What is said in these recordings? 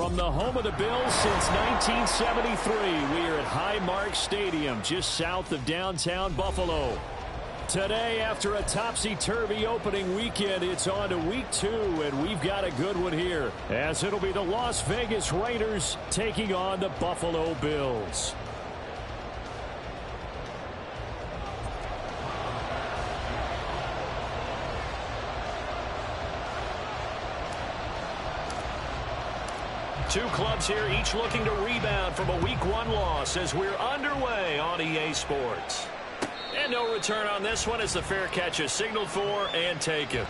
From the home of the Bills since 1973, we are at Highmark Stadium, just south of downtown Buffalo. Today, after a topsy-turvy opening weekend, it's on to week 2, and we've got a good one here, as it'll be the Las Vegas Raiders taking on the Buffalo Bills. Two clubs here, each looking to rebound from a Week 1 loss as we're underway on EA Sports. And no return on this one as the fair catch is signaled for and taken.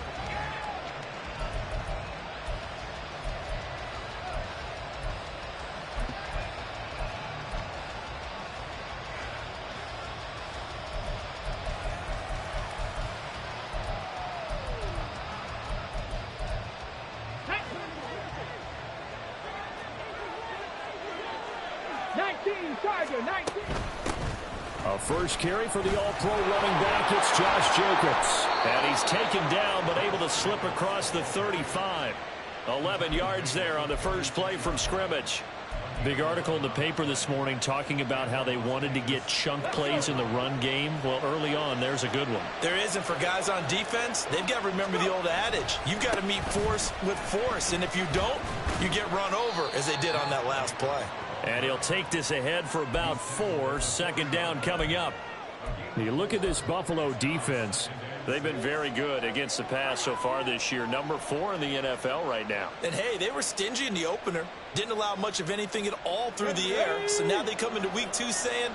A first carry for the All-Pro running back, it's Josh Jacobs. And he's taken down but able to slip across the 35. 11 yards there on the first play from scrimmage. Big article in the paper this morning talking about how they wanted to get chunk plays in the run game. Well, early on, there's a good one. There is, and for guys on defense, they've got to remember the old adage. You've got to meet force with force, and if you don't, you get run over, as they did on that last play. And he'll take this ahead for about 4. Second down coming up. You look at this Buffalo defense. They've been very good against the pass so far this year. Number 4 in the NFL right now. And, hey, they were stingy in the opener. Didn't allow much of anything at all through the air. So now they come into Week 2 saying,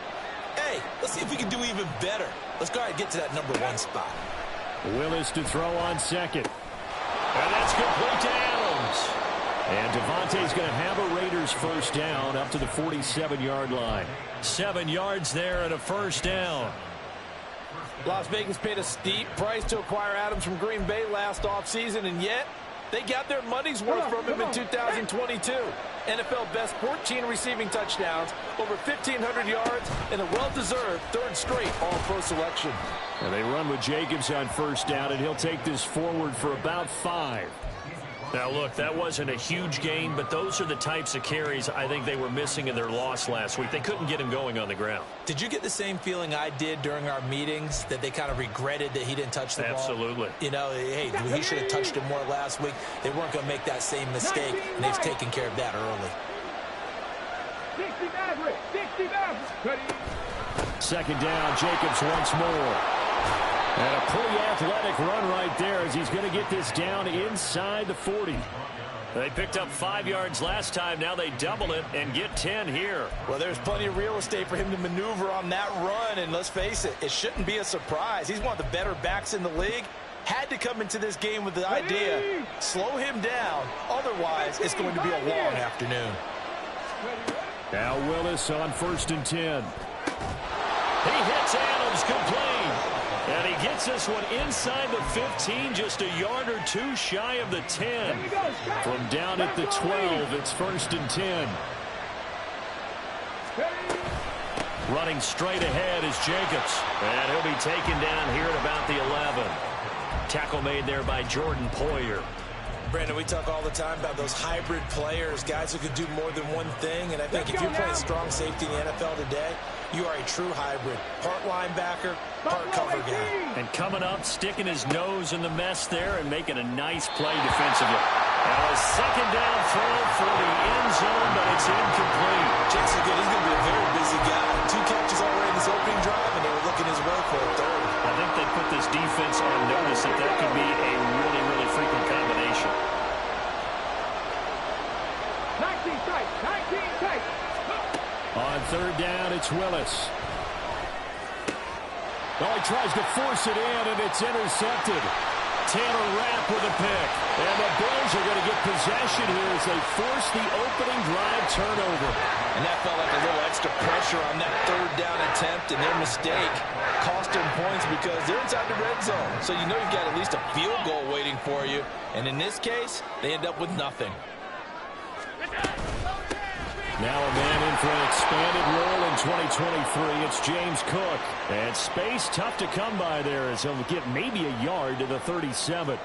hey, let's see if we can do even better. Let's go ahead and get to that number 1 spot. Willis to throw on second. And that's complete to Adams. And Devontae's going to have a Raiders first down up to the 47-yard line. 7 yards there and a first down. Las Vegas paid a steep price to acquire Adams from Green Bay last offseason, and yet they got their money's worth from him in 2022. NFL best 14 receiving touchdowns, over 1,500 yards, and a well-deserved 3rd straight All-Pro selection. And they run with Jacobs on first down, and he'll take this forward for about 5. Now, look, that wasn't a huge gain, but those are the types of carries I think they were missing in their loss last week. They couldn't get him going on the ground. Did you get the same feeling I did during our meetings, that they kind of regretted that he didn't touch the ball? Absolutely. You know, hey, he should have touched it more last week. They weren't going to make that same mistake, and they've taken care of that early. 60 Second down, Jacobs once more. And a pretty athletic run right there as he's going to get this down inside the 40. They picked up 5 yards last time. Now they double it and get 10 here. Well, there's plenty of real estate for him to maneuver on that run. And let's face it, it shouldn't be a surprise. He's one of the better backs in the league. Had to come into this game with the idea, slow him down. Otherwise, it's going to be a long afternoon. Now Willis on 1st and 10. He hits Adams complete. And he gets this one inside the 15, just a yard or 2 shy of the 10. From down at the 12, it's 1st and 10. Running straight ahead is Jacobs. And he'll be taken down here at about the 11. Tackle made there by Jordan Poyer. Brandon, we talk all the time about those hybrid players, guys who can do more than one thing. And I think if you're playing strong safety in the NFL today, you are a true hybrid. Part linebacker, part cover guy. And coming up, sticking his nose in the mess there and making a nice play defensively. Now a second down throw for the end zone, but it's incomplete. Jackson good. He's going to be a very busy guy. 2 catches already in this opening drive, and they were looking his way for a 3rd. I think they put this defense on notice that that could be a really, really frequent combination. 19 tight. On 3rd down, it's Willis. Oh, he tries to force it in, and it's intercepted. Taylor Rapp with a pick. And the Bills are going to get possession here as they force the opening drive turnover. And that felt like a little extra pressure on that 3rd down attempt, and their mistake cost them points because they're inside the red zone. So you know you've got at least a field goal waiting for you. And in this case, they end up with nothing. Now a man in for an expanded role in 2023. It's James Cook. And space tough to come by there as he'll get maybe a yard to the 37.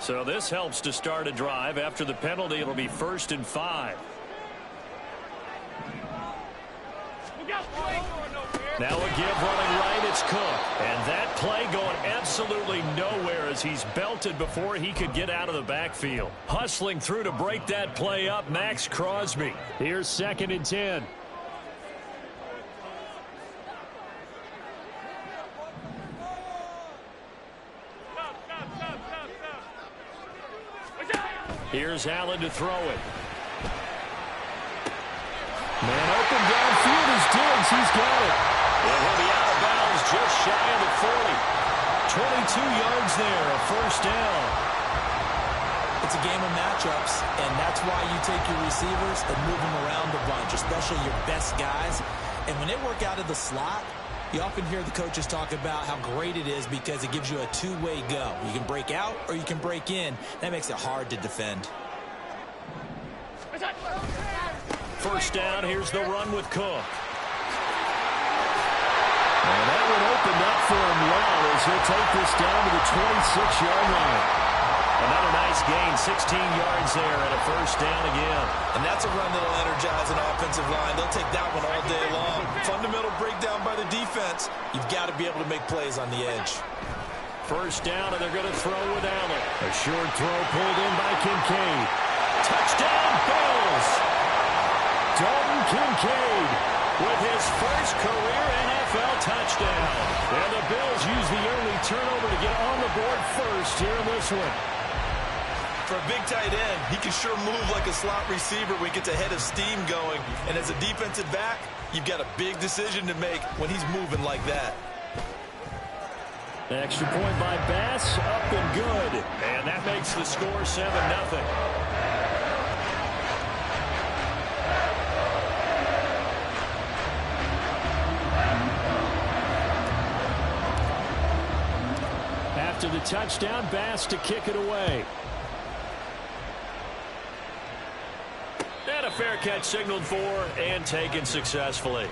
So this helps to start a drive. After the penalty, it'll be 1st and 5. Now a give running right, it's Cook. And that play going absolutely nowhere as he's belted before he could get out of the backfield. Hustling through to break that play up, Max Crosby. Here's 2nd and 10. Here's Allen to throw it. Man open downfield is Diggs. He's got it. And he'll be out of bounds just shy of the 40. 22 yards there, a 1st down. It's a game of matchups, and that's why you take your receivers and move them around the bunch, especially your best guys. And when they work out of the slot, you often hear the coaches talk about how great it is because it gives you a two-way go. You can break out or you can break in. That makes it hard to defend. 1st down, here's the run with Cook. And that one opened up for him well as he'll take this down to the 26-yard line. Another nice gain, 16 yards there and a 1st down again. And that's a run that'll energize an offensive line. They'll take that one all day long. Fundamental breakdown by the defense. You've got to be able to make plays on the edge. 1st down, and they're going to throw with Allen. A short throw pulled in by Kincaid. Touchdown, Bills! Dalton Kincaid with his first career NFL touchdown. And the Bills use the early turnover to get on the board first here in this one. For a big tight end, he can sure move like a slot receiver when he gets a head of steam going. And as a defensive back, you've got a big decision to make when he's moving like that. Extra point by Bass, up and good. And that makes the score 7-0. After the touchdown, Bass to kick it away. And a fair catch signaled for and taken successfully.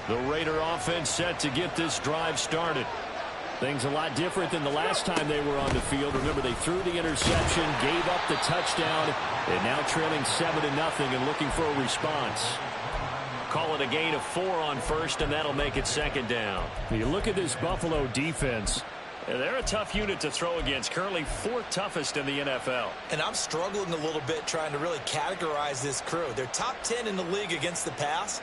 The Raider offense set to get this drive started. Things a lot different than the last time they were on the field. Remember, they threw the interception, gave up the touchdown, and now trailing 7-0 and looking for a response. Call it a gain of 4 on 1st, and that'll make it 2nd down. You look at this Buffalo defense. They're a tough unit to throw against, currently 4th toughest in the NFL. And I'm struggling a little bit trying to really categorize this crew. They're top 10 in the league against the pass,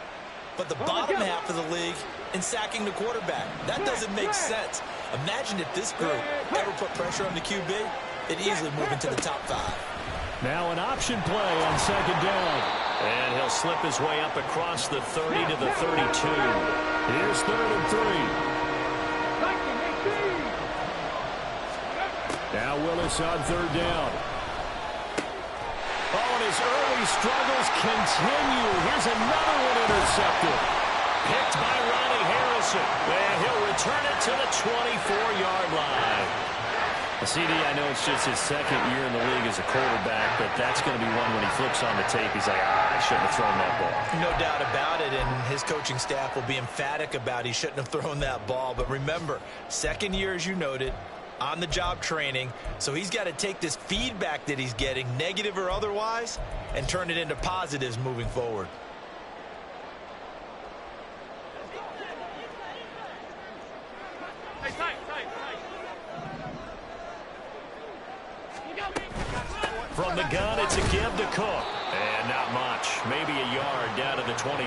but the bottom half of the league in sacking the quarterback. That doesn't make sense. Imagine if this group ever put pressure on the QB, it'd easily move into the top 5. Now an option play on 2nd down. And he'll slip his way up across the 30 to the 32. Here's 3rd and 3. Now Willis on 3rd down. Oh, and his early struggles continue. Here's another one intercepted. Picked by Ronnie Harrison. And he'll return it to the 24-yard line. CD, I know it's just his 2nd year in the league as a quarterback, but that's going to be one when he flips on the tape. He's like, I shouldn't have thrown that ball. No doubt about it, and his coaching staff will be emphatic about he shouldn't have thrown that ball. But remember, 2nd year, as you noted, on-the-job training, so he's got to take this feedback that he's getting, negative or otherwise, and turn it into positives moving forward. From the gun, it's a give to Cook. And not much. Maybe a yard down to the 23.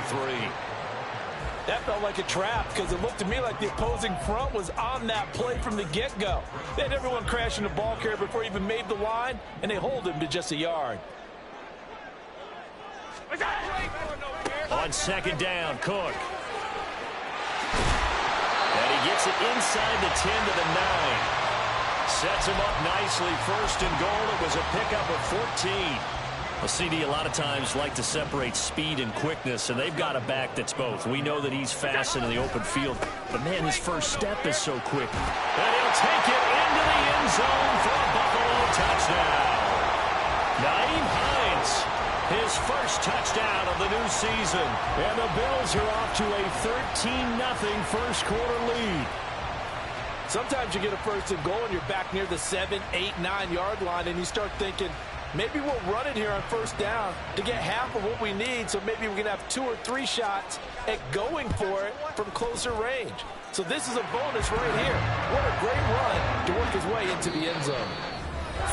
That felt like a trap because it looked to me like the opposing front was on that play from the get-go. They had everyone crashing the ball carrier before he even made the line, and they hold him to just a yard. On 2nd down, Cook. And he gets it inside the 10 to the 9. Sets him up nicely. 1st and goal. It was a pickup of 14. Well, CD a lot of times like to separate speed and quickness, and they've got a back that's both. We know that he's fast in the open field, but, man, his first step is so quick. And he'll take it into the end zone for a Buffalo touchdown. Naeem Hines His first touchdown of the new season. And the Bills are off to a 13-0 first quarter lead. Sometimes you get a first and goal and you're back near the 7, 8, 9-yard line, and you start thinking, maybe we'll run it here on first down to get half of what we need, so maybe we can have 2 or 3 shots at going for it from closer range. So this is a bonus right here. What a great run to work his way into the end zone.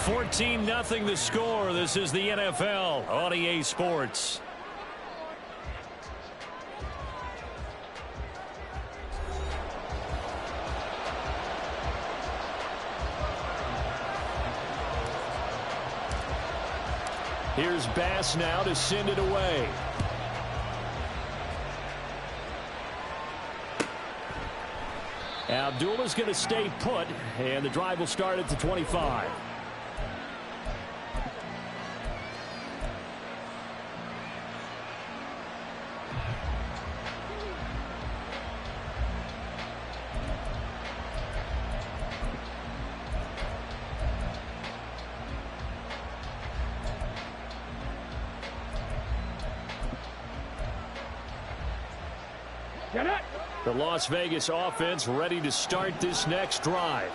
14-0 the score. This is the NFL on EA Sports. Here's Bass now to send it away. Abdullah's going to stay put, and the drive will start at the 25. The Las Vegas offense ready to start this next drive.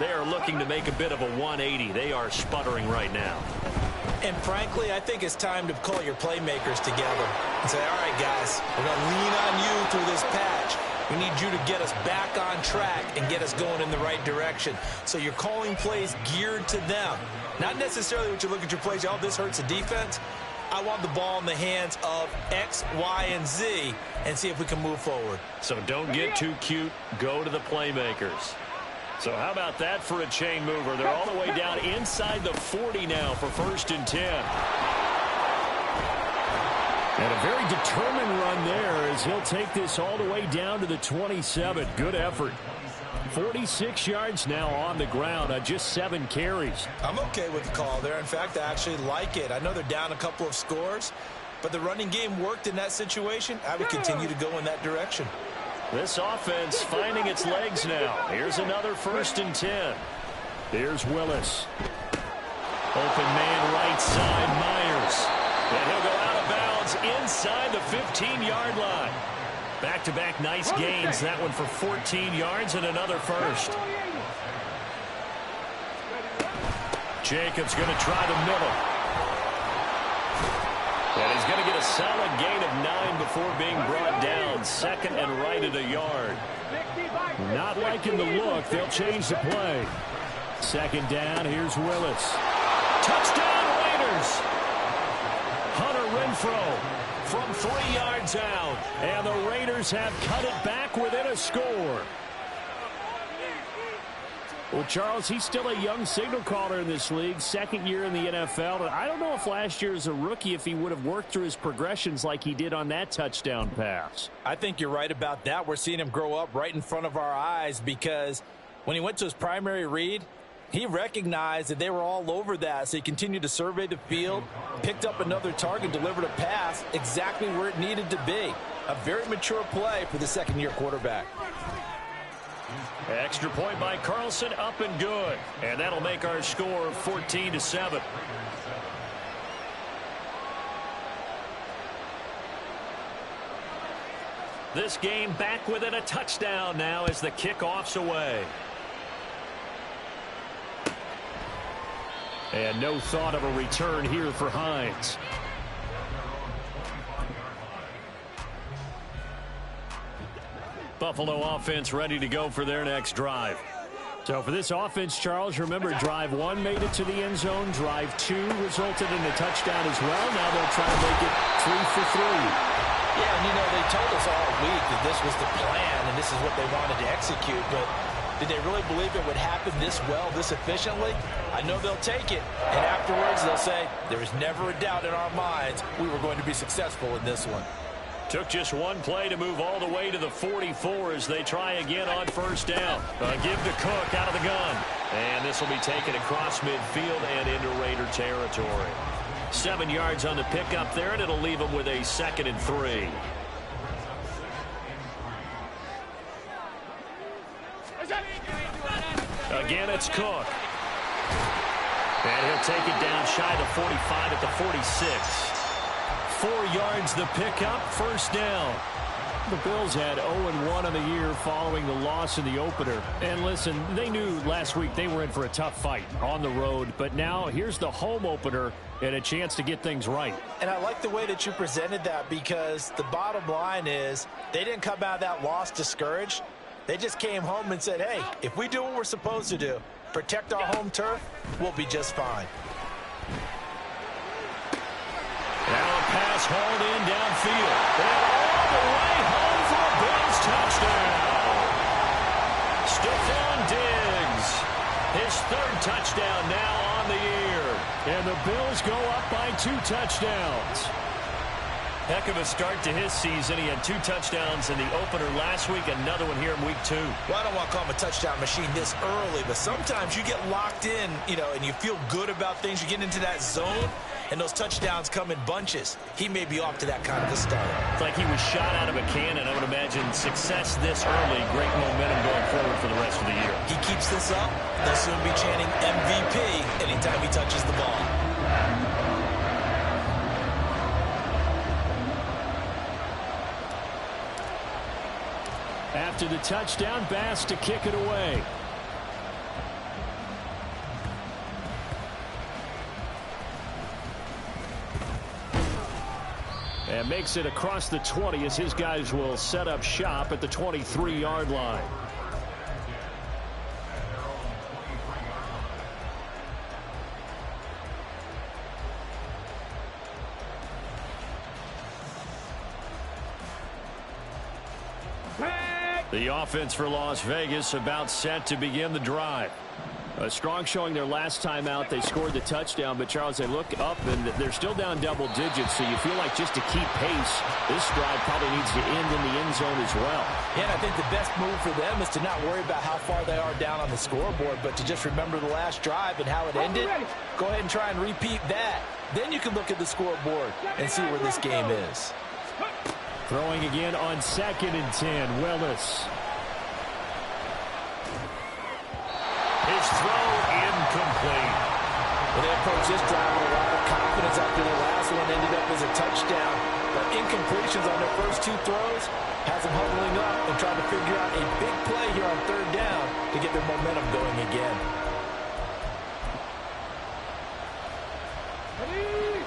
They are looking to make a bit of a 180. They are sputtering right now. And frankly, I think it's time to call your playmakers together and say, all right, guys, we're going to lean on you through this patch. We need you to get us back on track and get us going in the right direction. So you're calling plays geared to them. Not necessarily what you look at your plays, oh, this hurts the defense. I want the ball in the hands of X, Y, and Z and see if we can move forward. So don't get too cute. Go to the playmakers. So how about that for a chain mover? They're all the way down inside the 40 now for 1st and 10. And a very determined run there as he'll take this all the way down to the 27. Good effort. 46 yards now on the ground on just 7 carries. I'm okay with the call there. In fact, I actually like it. I know they're down a couple of scores, but the running game worked in that situation. I would continue to go in that direction. This offense finding its legs now. Here's another 1st and 10. Here's Willis. Open man right side, Myers. And he'll go out of bounds inside the 15-yard line. Back-to-back nice gains. That one for 14 yards and another first. Jacobs going to try the middle. And he's going to get a solid gain of 9 before being brought down. 2nd and right at a yard. Not liking the look. They'll change the play. 2nd down. Here's Willis. Touchdown Raiders. Hunter Renfrow from 3 yards out. And the Raiders have cut it back within a score. Well, Charles, he's still a young signal caller in this league, 2nd year in the NFL. And I don't know if last year as a rookie, if he would have worked through his progressions like he did on that touchdown pass. I think you're right about that. We're seeing him grow up right in front of our eyes because when he went to his primary read, he recognized that they were all over that, so he continued to survey the field, picked up another target, delivered a pass exactly where it needed to be. A very mature play for the 2nd-year quarterback. Extra point by Carlson, up and good. And that'll make our score 14-7. This game back within a touchdown now as the kickoff's away. And no thought of a return here for Hines. Buffalo offense ready to go for their next drive. So for this offense, Charles, remember drive 1 made it to the end zone. Drive 2 resulted in a touchdown as well. Now they'll try to make it 3 for 3. Yeah, and you know, they told us all week that this was the plan and this is what they wanted to execute, but did they really believe it would happen this well, this efficiently? I know they'll take it, and afterwards they'll say, there was never a doubt in our minds we were going to be successful in this one. Took just one play to move all the way to the 44 as they try again on 1st down. Give to Cook out of the gun. And this will be taken across midfield and into Raider territory. 7 yards on the pickup there, and it'll leave them with a 2nd and 3. Again, it's Cook. And he'll take it down shy of the 45 at the 46. 4 yards the pickup, first down. The Bills had 0-1 on the year following the loss in the opener. And listen, they knew last week they were in for a tough fight on the road. But now here's the home opener and a chance to get things right. And I like the way that you presented that, because the bottom line is they didn't come out of that loss discouraged. They just came home and said, hey, if we do what we're supposed to do, protect our home turf, we'll be just fine. Now a pass hauled in downfield. And all the way home for a Bills touchdown. Stephon Diggs, his 3rd touchdown now on the year. And the Bills go up by 2 touchdowns. Heck of a start to his season. He had 2 touchdowns in the opener last week, another one here in week 2. Well, I don't want to call him a touchdown machine this early, but sometimes you get locked in, and you feel good about things. You get into that zone, and those touchdowns come in bunches. He may be off to that kind of a start. It's like he was shot out of a cannon. I would imagine success this early, great momentum going forward for the rest of the year. He keeps this up, they'll soon be chanting MVP anytime he touches the ball. After the touchdown, Bass to kick it away. And makes it across the 20 as his guys will set up shop at the 23-yard line. The offense for Las Vegas about set to begin the drive. A strong showing their last time out. They scored the touchdown, but Charles, they look up and they're still down double digits, so you feel like just to keep pace, this drive probably needs to end in the end zone as well. Yeah, and I think the best move for them is to not worry about how far they are down on the scoreboard, but to just remember the last drive and how it ended. Go ahead and try and repeat that. Then you can look at the scoreboard and see where this game is. Throwing again on 2nd and 10, Willis. His throw incomplete. Well, they approached this drive with a lot of confidence after the last one ended up as a touchdown. But incompletions on their first 2 throws has them huddling up and trying to figure out a big play here on 3rd down to get their momentum going again.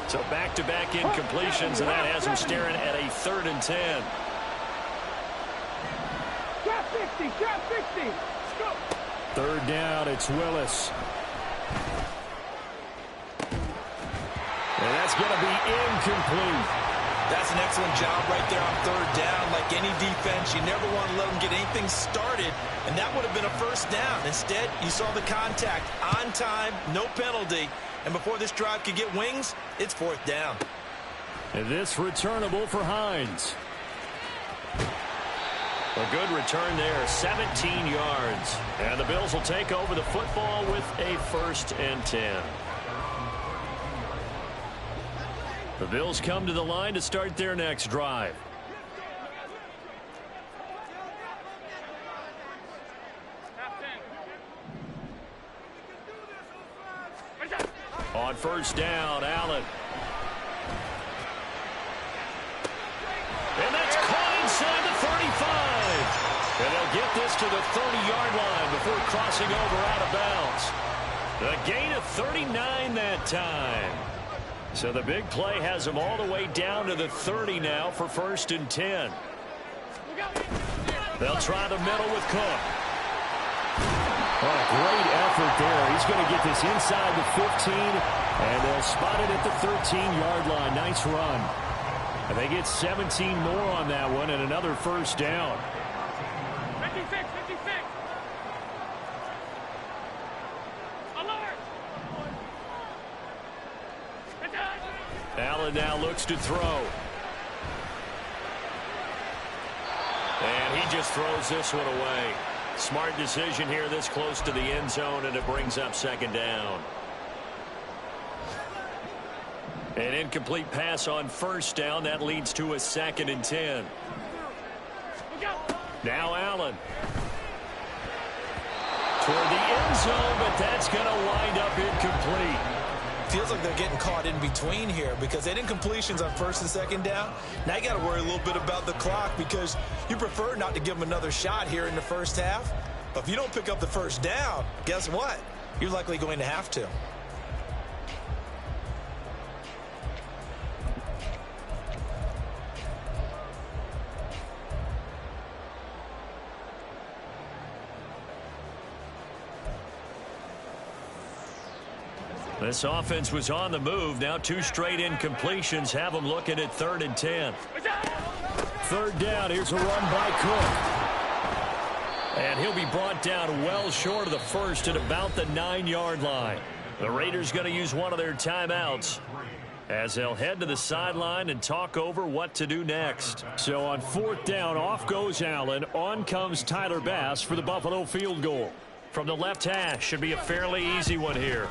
So back-to-back incompletions, and that has them staring at a 3rd and 10. Drop 60, drop 60. Go. 3rd down, it's Willis. And that's going to be incomplete. That's an excellent job right there on 3rd down. Like any defense, you never want to let them get anything started, and that would have been a first down. Instead, you saw the contact on time, no penalty, and before this drive could get wings, it's 4th down. And this returnable for Hines. A good return there, 17 yards. And the Bills will take over the football with a 1st and 10. The Bills come to the line to start their next drive. On 1st down, Allen. And that's caught inside the 35. And they'll get this to the 30-yard line before crossing over out of bounds. The gain of 39 that time. So the big play has them all the way down to the 30 now for 1st and 10. They'll try the middle with Cook. What a great effort there. He's going to get this inside the 15, and they'll spot it at the 13-yard line. Nice run. And they get 17 more on that one and another 1st down. 56, 56. Alert. Allen now looks to throw. And he just throws this one away. Smart decision here this close to the end zone, and it brings up 2nd down. An incomplete pass on 1st down. That leads to a 2nd and 10. Now Allen. Toward the end zone, but that's going to wind up incomplete. Feels like they're getting caught in between here because they didn't completions on first and second down. Now you got to worry a little bit about the clock because you prefer not to give them another shot here in the first half. But if you don't pick up the first down, guess what? You're likely going to have to. This offense was on the move. Now 2 straight incompletions have them looking at 3rd and 10. 3rd down. Here's a run by Cook. And he'll be brought down well short of the first at about the 9-yard line. The Raiders going to use one of their timeouts as they'll head to the sideline and talk over what to do next. So on 4th down, off goes Allen. On comes Tyler Bass for the Buffalo field goal. From the left hash, should be a fairly easy one here.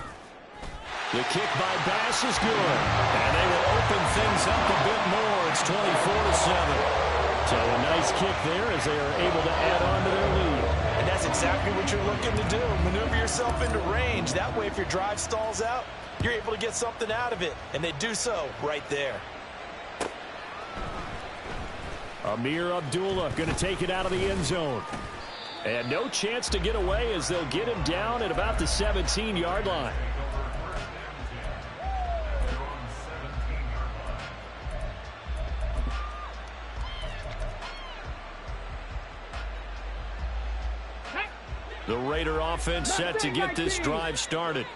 The kick by Bass is good. And they will open things up a bit more. It's 24-7. So a nice kick there as they are able to add on to their lead. And that's exactly what you're looking to do. Maneuver yourself into range. That way, if your drive stalls out, you're able to get something out of it. And they do so right there. Amir Abdullah going to take it out of the end zone. And no chance to get away as they'll get him down at about the 17-yard line. The Raider offense set to get this drive started.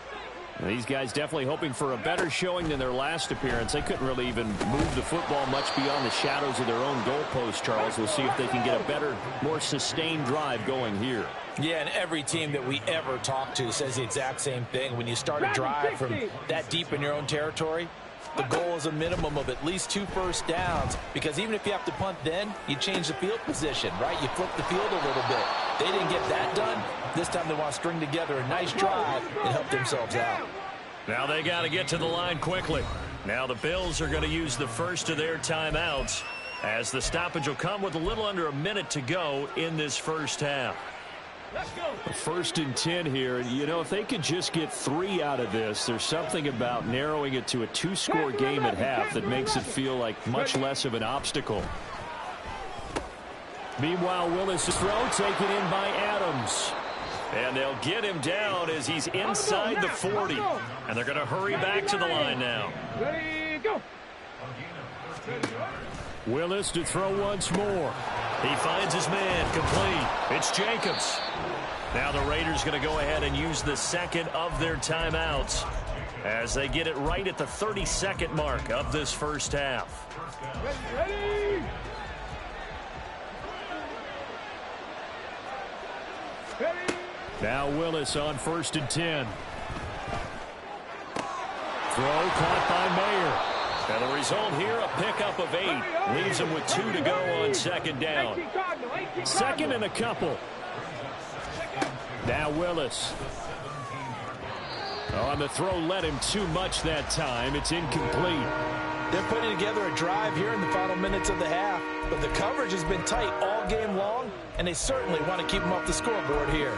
These guys definitely hoping for a better showing than their last appearance. They couldn't really even move the football much beyond the shadows of their own goalpost, Charles. We'll see if they can get a better, more sustained drive going here. Yeah, and every team that we ever talk to says the exact same thing. When you start a drive from that deep in your own territory, the goal is a minimum of at least 2 first downs, because even if you have to punt then, you change the field position, right? You flip the field a little bit. They didn't get that done. This time they want to string together a nice drive and help themselves out. Now they got to get to the line quickly. Now the Bills are going to use the first of their timeouts as the stoppage will come with a little under a minute to go in this first half. Let's go. 1st and 10 here. You know, if they could just get 3 out of this, there's something about narrowing it to a 2-score game at half that makes it feel like much less of an obstacle. Meanwhile, Willis' throw taken in by Adams. And they'll get him down as he's inside the 40. And they're going to hurry back to the line now. Ready, go. Willis to throw once more. He finds his man complete. It's Jacobs. Now the Raiders going to go ahead and use the second of their timeouts as they get it right at the 32nd mark of this first half. Ready. Ready. Now Willis on 1st and 10. Throw caught by Mayer. And the result here, a pickup of 8. Leaves him with 2 to go on 2nd down. 2nd and a couple. Now Willis. On the throw, led him too much that time. It's incomplete. They're putting together a drive here in the final minutes of the half. But the coverage has been tight all game long, and they certainly want to keep them off the scoreboard here.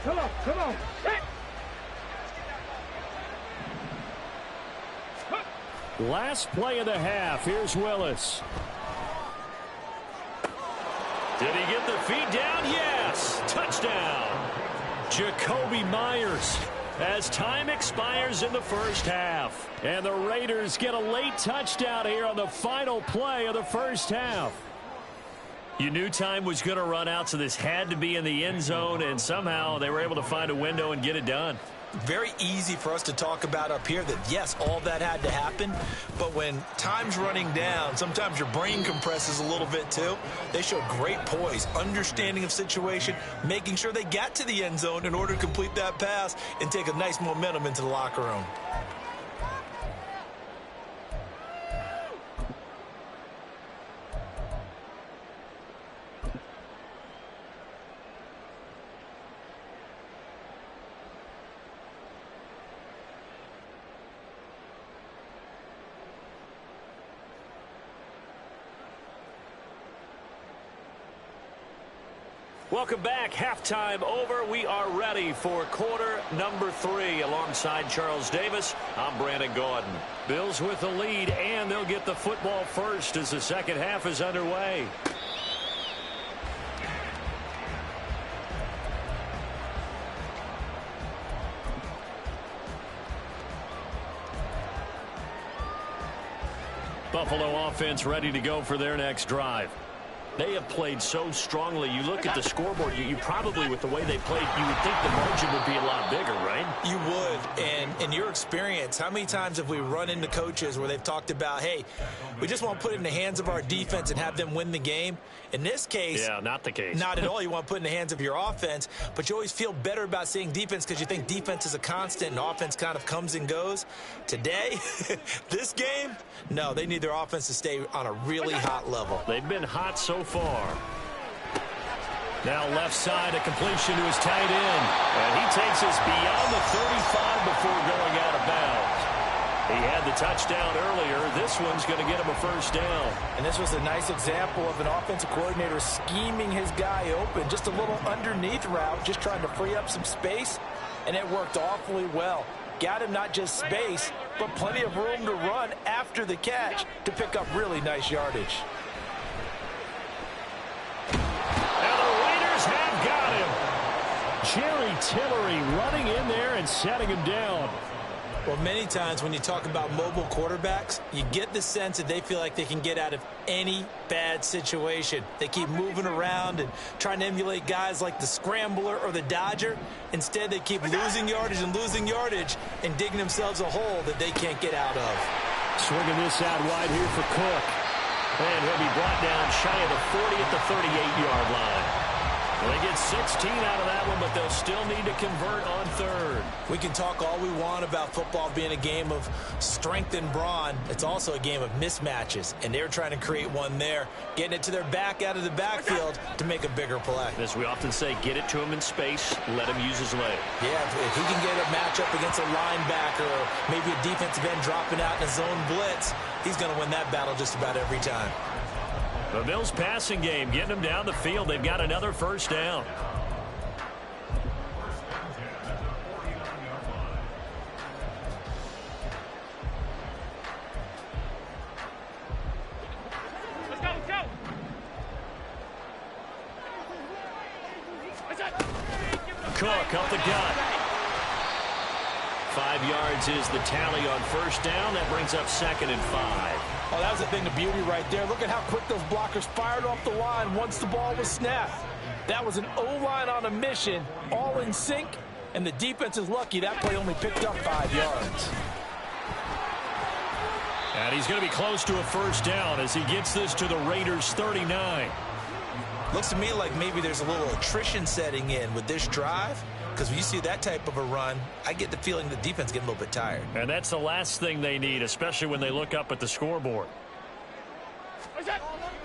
Come on, come on. Last play of the half. Here's Willis. Did he get the feet down? Yes. Touchdown. Jacoby Myers as time expires in the first half. And the Raiders get a late touchdown here on the final play of the first half. You knew time was going to run out, so this had to be in the end zone, and somehow they were able to find a window and get it done. Very easy for us to talk about up here that, yes, all that had to happen, but when time's running down, sometimes your brain compresses a little bit too. They showed great poise, understanding of situation, making sure they got to the end zone in order to complete that pass and take a nice momentum into the locker room. Welcome back. Halftime over. We are ready for quarter number 3. Alongside Charles Davis, I'm Brandon Gaudin. Bills with the lead, and they'll get the football first as the second half is underway. Buffalo offense ready to go for their next drive. They have played so strongly. You look at the scoreboard, you probably, with the way they played, you would think the margin would be a lot bigger, right? You would. And in your experience, how many times have we run into coaches where they've talked about, hey, we just want to put it in the hands of our defense and have them win the game? In this case, yeah, not the case. Not at all. You want to put it in the hands of your offense, but you always feel better about seeing defense because you think defense is a constant and offense kind of comes and goes. Today, this game, no, they need their offense to stay on a really hot level. They've been hot so far. Now left side, a completion to his tight end. And he takes us beyond the 35 before going out of bounds. He had the touchdown earlier. This one's going to get him a first down. And this was a nice example of an offensive coordinator scheming his guy open. Just a little underneath route, just trying to free up some space. And it worked awfully well. Got him not just space, but plenty of room to run after the catch to pick up really nice yardage. And the Raiders have got him. Jerry Tillery running in there and setting him down. Well, many times when you talk about mobile quarterbacks, you get the sense that they feel like they can get out of any bad situation. They keep moving around and trying to emulate guys like the Scrambler or the Dodger. Instead, they keep losing yardage and digging themselves a hole that they can't get out of. Swinging this out wide here for Cook. And he'll be brought down shy of the 40 at the 38-yard line. Well, they get 16 out of that one, but they'll still need to convert on third. We can talk all we want about football being a game of strength and brawn. It's also a game of mismatches, and they're trying to create one there, getting it to their back out of the backfield to make a bigger play. As we often say, get it to him in space, let him use his leg. Yeah, if he can get a matchup against a linebacker or maybe a defensive end dropping out in a zone blitz, he's going to win that battle just about every time. The Bills passing game, getting them down the field. They've got another first down. Let's go, let's go. Cook up the gut. 5 yards is the tally on first down. That brings up 2nd and 5. Oh, that was a thing of beauty right there. Look at how quick those blockers fired off the line once the ball was snapped. That was an O-line on a mission, all in sync, and the defense is lucky that play only picked up 5 yards. And he's going to be close to a first down as he gets this to the Raiders' 39. Looks to me like maybe there's a little attrition setting in with this drive. Because when you see that type of a run, I get the feeling the defense getting a little bit tired. And that's the last thing they need, especially when they look up at the scoreboard.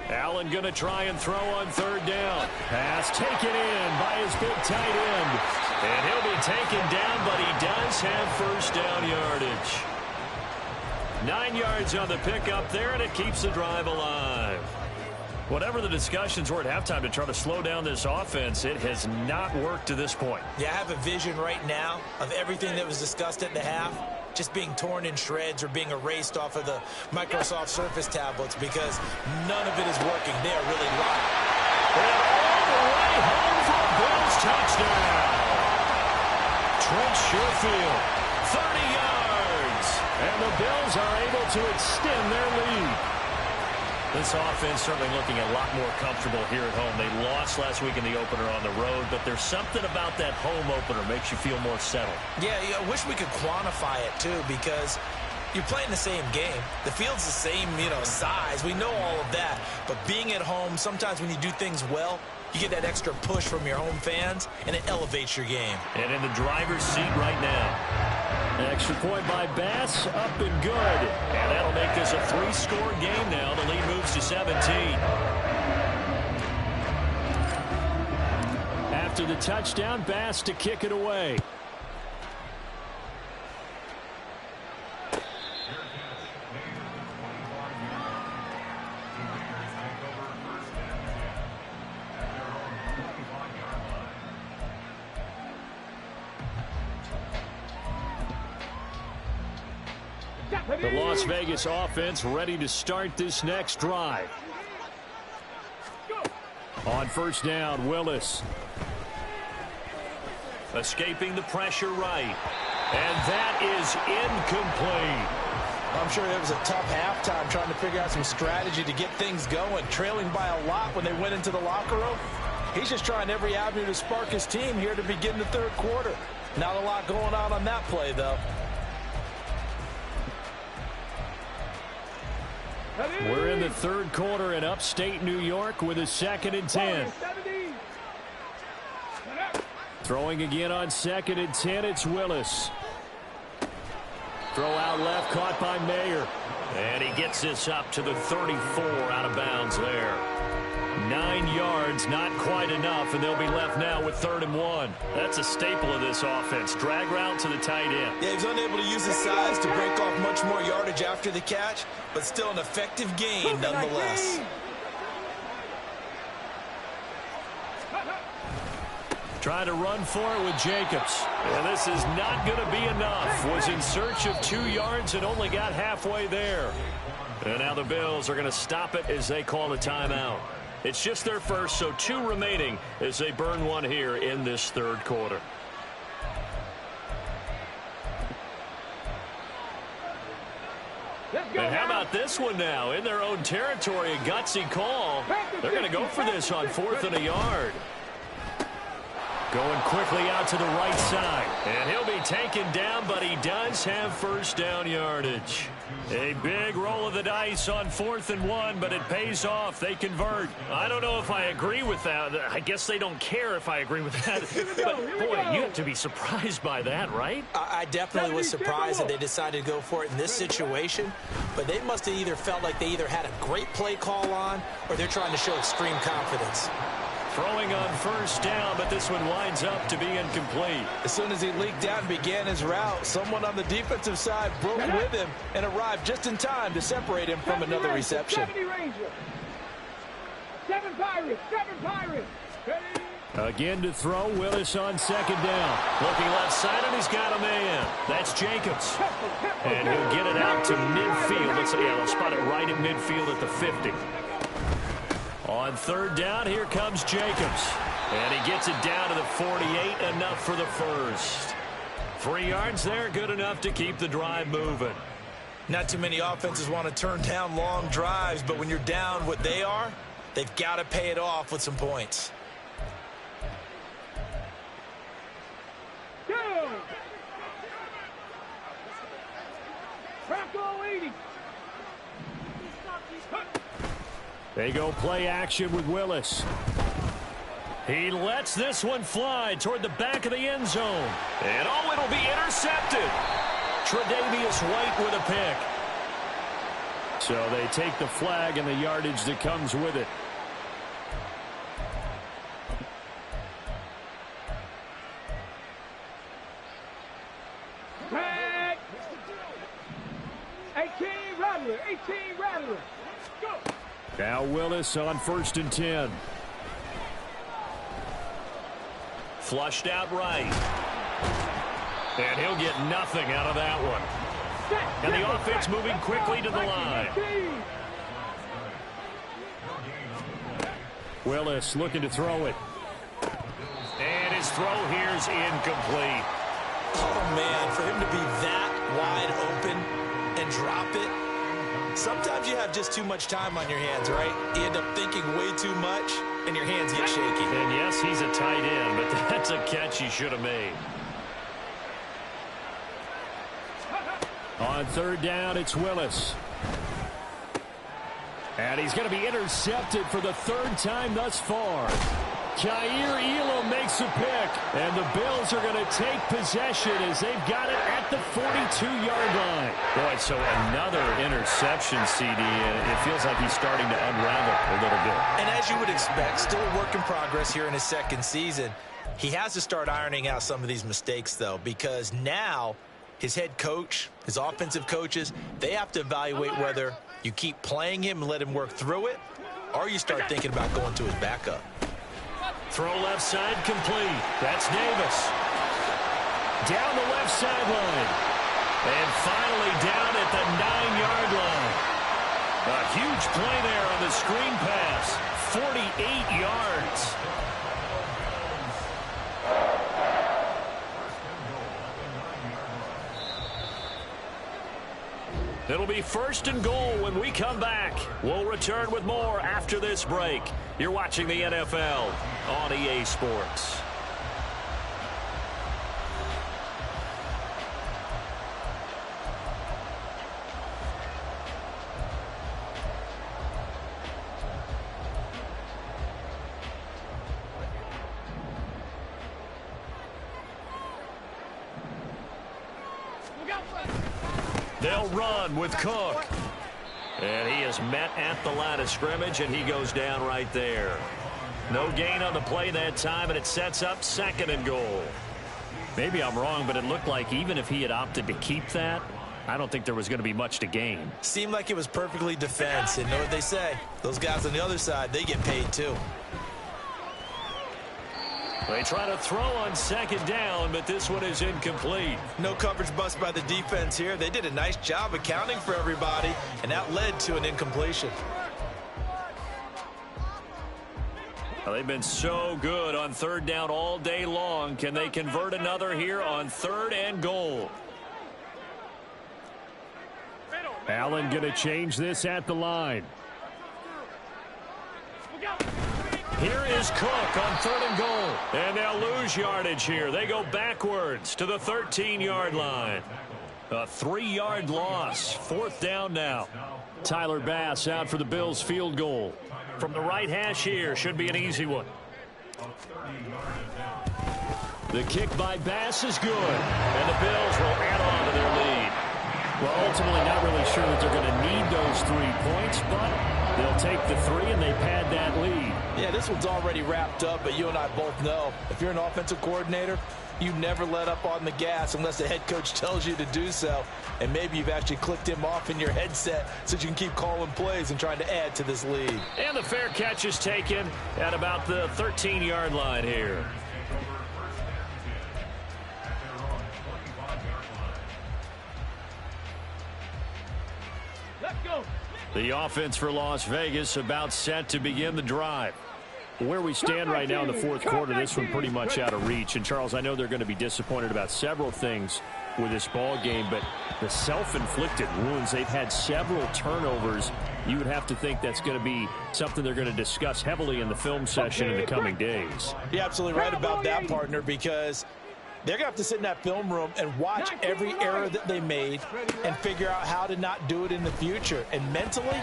Allen going to try and throw on third down. Pass taken in by his big tight end. And he'll be taken down, but he does have first down yardage. 9 yards on the pickup there, and it keeps the drive alive. Whatever the discussions were at halftime to try to slow down this offense, it has not worked to this point. Yeah, I have a vision right now of everything that was discussed at the half just being torn in shreds or being erased off of the Microsoft Surface tablets because none of it is working. They are really live. And all the way home for a Bills touchdown. Trent Sherfield, 30 yards. And the Bills are able to extend their lead. This offense certainly looking a lot more comfortable here at home. They lost last week in the opener on the road, but there's something about that home opener makes you feel more settled. Yeah, I wish we could quantify it, too, because you're playing the same game. The field's the same, size. We know all of that. But being at home, sometimes when you do things well, you get that extra push from your home fans, and it elevates your game. And in the driver's seat right now. An extra point by Bass, up and good. And that'll make this a 3-score game now. The lead moves to 17. After the touchdown, Bass to kick it away. The Las Vegas offense ready to start this next drive. On first down, Willis. Escaping the pressure right. And that is incomplete. I'm sure it was a tough halftime trying to figure out some strategy to get things going. Trailing by a lot when they went into the locker room. He's just trying every avenue to spark his team here to begin the third quarter. Not a lot going on that play, though. We're in the third quarter in upstate New York with a 2nd and 10. Throwing again on 2nd and 10, it's Willis. Throw out left, caught by Mayer. And he gets this up to the 34, out of bounds there. 9 yards, not quite enough, and they'll be left now with 3rd and 1. That's a staple of this offense. Drag route to the tight end. Yeah, he's unable to use his size to break off much more yardage after the catch, but still an effective gain nonetheless. Trying to run for it with Jacobs. And this is not going to be enough. Was in search of 2 yards and only got halfway there. And now the Bills are going to stop it as they call a timeout. It's just their first, so 2 remaining as they burn one here in this third quarter. And how about this one now? In their own territory, a gutsy call. They're going to go for this on 4th and a yard. Going quickly out to the right side. And he'll be taken down, but he does have first down yardage. A big roll of the dice on 4th and 1, but it pays off. They convert. I don't know if I agree with that. I guess they don't care if I agree with that. But, boy, you have to be surprised by that, right? I definitely was surprised that they decided to go for it in this situation. But they must have either felt like they either had a great play call on or they're trying to show extreme confidence. Throwing on first down, but this one winds up to be incomplete. As soon as he leaked out and began his route, someone on the defensive side broke with him and arrived just in time to separate him from another reception. 7 Pirates. Again to throw, Willis on 2nd down. Looking left side, and he's got a man. That's Jacobs. And he'll get it out to midfield. They'll spot it right at midfield at the 50. On 3rd down, here comes Jacobs. And he gets it down to the 48, enough for the first. 3 yards there, good enough to keep the drive moving. Not too many offenses want to turn down long drives, but when you're down what they are, they've got to pay it off with some points. They go play action with Willis. He lets this one fly toward the back of the end zone. And oh, it'll be intercepted. Tre'Davious White with a pick. So they take the flag and the yardage that comes with it. Flag. 18 Rattler. Go. Now Willis on 1st and 10. Flushed out right. And he'll get nothing out of that one. And the offense moving quickly to the line. Willis looking to throw it. And his throw here is incomplete. Oh, man, for him to be that wide open and drop it. Sometimes you have just too much time on your hands, right? You end up thinking way too much, and your hands get shaky. And yes, he's a tight end, but that's a catch he should have made. On 3rd down, it's Willis. And he's going to be intercepted for the 3rd time thus far. Jair Elam makes a pick, and the Bills are going to take possession as they've got it at the 42-yard line. Boy, so another interception, CD, and it feels like he's starting to unravel a little bit. And as you would expect, still a work in progress here in his 2nd season. He has to start ironing out some of these mistakes, though, because now his head coach, his offensive coaches, they have to evaluate whether you keep playing him and let him work through it, or you start thinking about going to his backup. Throw left side complete. That's Davis. Down the left sideline. And finally down at at the 9-yard line. A huge play there on the screen pass. 48 yards. It'll be 1st and goal when we come back. We'll return with more after this break. You're watching the NFL on EA Sports. They'll run with Cook. And he is met at the line of scrimmage, and he goes down right there. No gain on the play that time, and it sets up 2nd and goal. Maybe I'm wrong, but it looked like even if he had opted to keep that, I don't think there was going to be much to gain. Seemed like it was perfectly defense, and know what they say. Those guys on the other side, they get paid too. They try to throw on 2nd down, but this one is incomplete. No coverage bust by the defense here. They did a nice job accounting for everybody, and that led to an incompletion. Well, they've been so good on 3rd down all day long. Can they convert another here on 3rd and goal? Allen going to change this at the line. Here is Cook on 3rd and goal. And they'll lose yardage here. They go backwards to the 13-yard line. A 3-yard loss. 4th down now. Tyler Bass out for the Bills field goal. From the right hash here. Should be an easy one. The kick by Bass is good. And the Bills will add on to their lead. Well, ultimately not really sure that they're going to need those 3 points, but they'll take the 3 and they pad that lead. Yeah, this one's already wrapped up, but you and I both know if you're an offensive coordinator, you never let up on the gas unless the head coach tells you to do so. And maybe you've actually clicked him off in your headset so you can keep calling plays and trying to add to this lead. And the fair catch is taken at about the 13-yard line here. Let's go. The offense for Las Vegas about set to begin the drive. Where we stand right now in the 4th quarter, this one pretty much out of reach. And, Charles, I know they're going to be disappointed about several things with this ball game, but the self-inflicted wounds, they've had several turnovers. You would have to think that's going to be something they're going to discuss heavily in the film session in the coming days. You're absolutely right about that, partner, because they're going to have to sit in that film room and watch every error that they made and figure out how to not do it in the future. And mentally,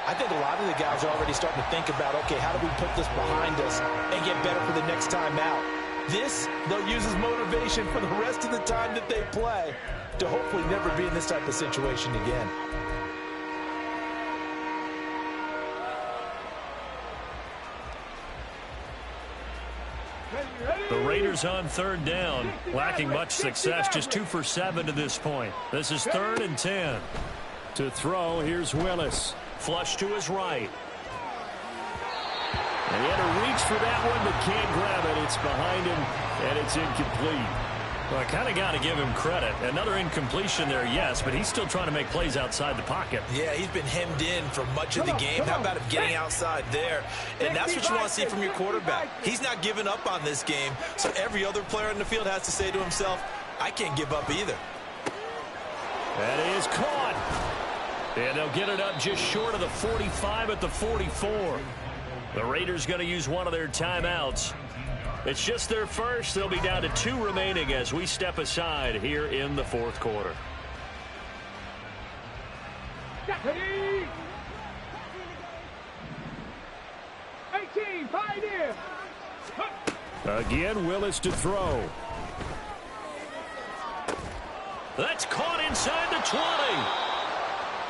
I think a lot of the guys are already starting to think about, okay, how do we put this behind us and get better for the next time out? This, they'll use as motivation for the rest of the time that they play to hopefully never be in this type of situation again. The Raiders on 3rd down, lacking much success, just 2 for 7 to this point. This is 3rd and 10. To throw, here's Willis. Flush to his right. And he had to reach for that one, but can't grab it. It's behind him, and it's incomplete. Well, I kind of got to give him credit. Another incompletion there, yes, but he's still trying to make plays outside the pocket. Yeah, he's been hemmed in for much of the game. How about him getting outside there? And that's what you want to see from your quarterback. He's not giving up on this game, so every other player in the field has to say to himself, I can't give up either. That is caught. And they'll get it up just short of the 45 at the 44. The Raiders going to use one of their timeouts. It's just their first. They'll be down to 2 remaining as we step aside here in the 4th quarter. Ready? 18, Pioneer. Again, Willis to throw. That's caught inside the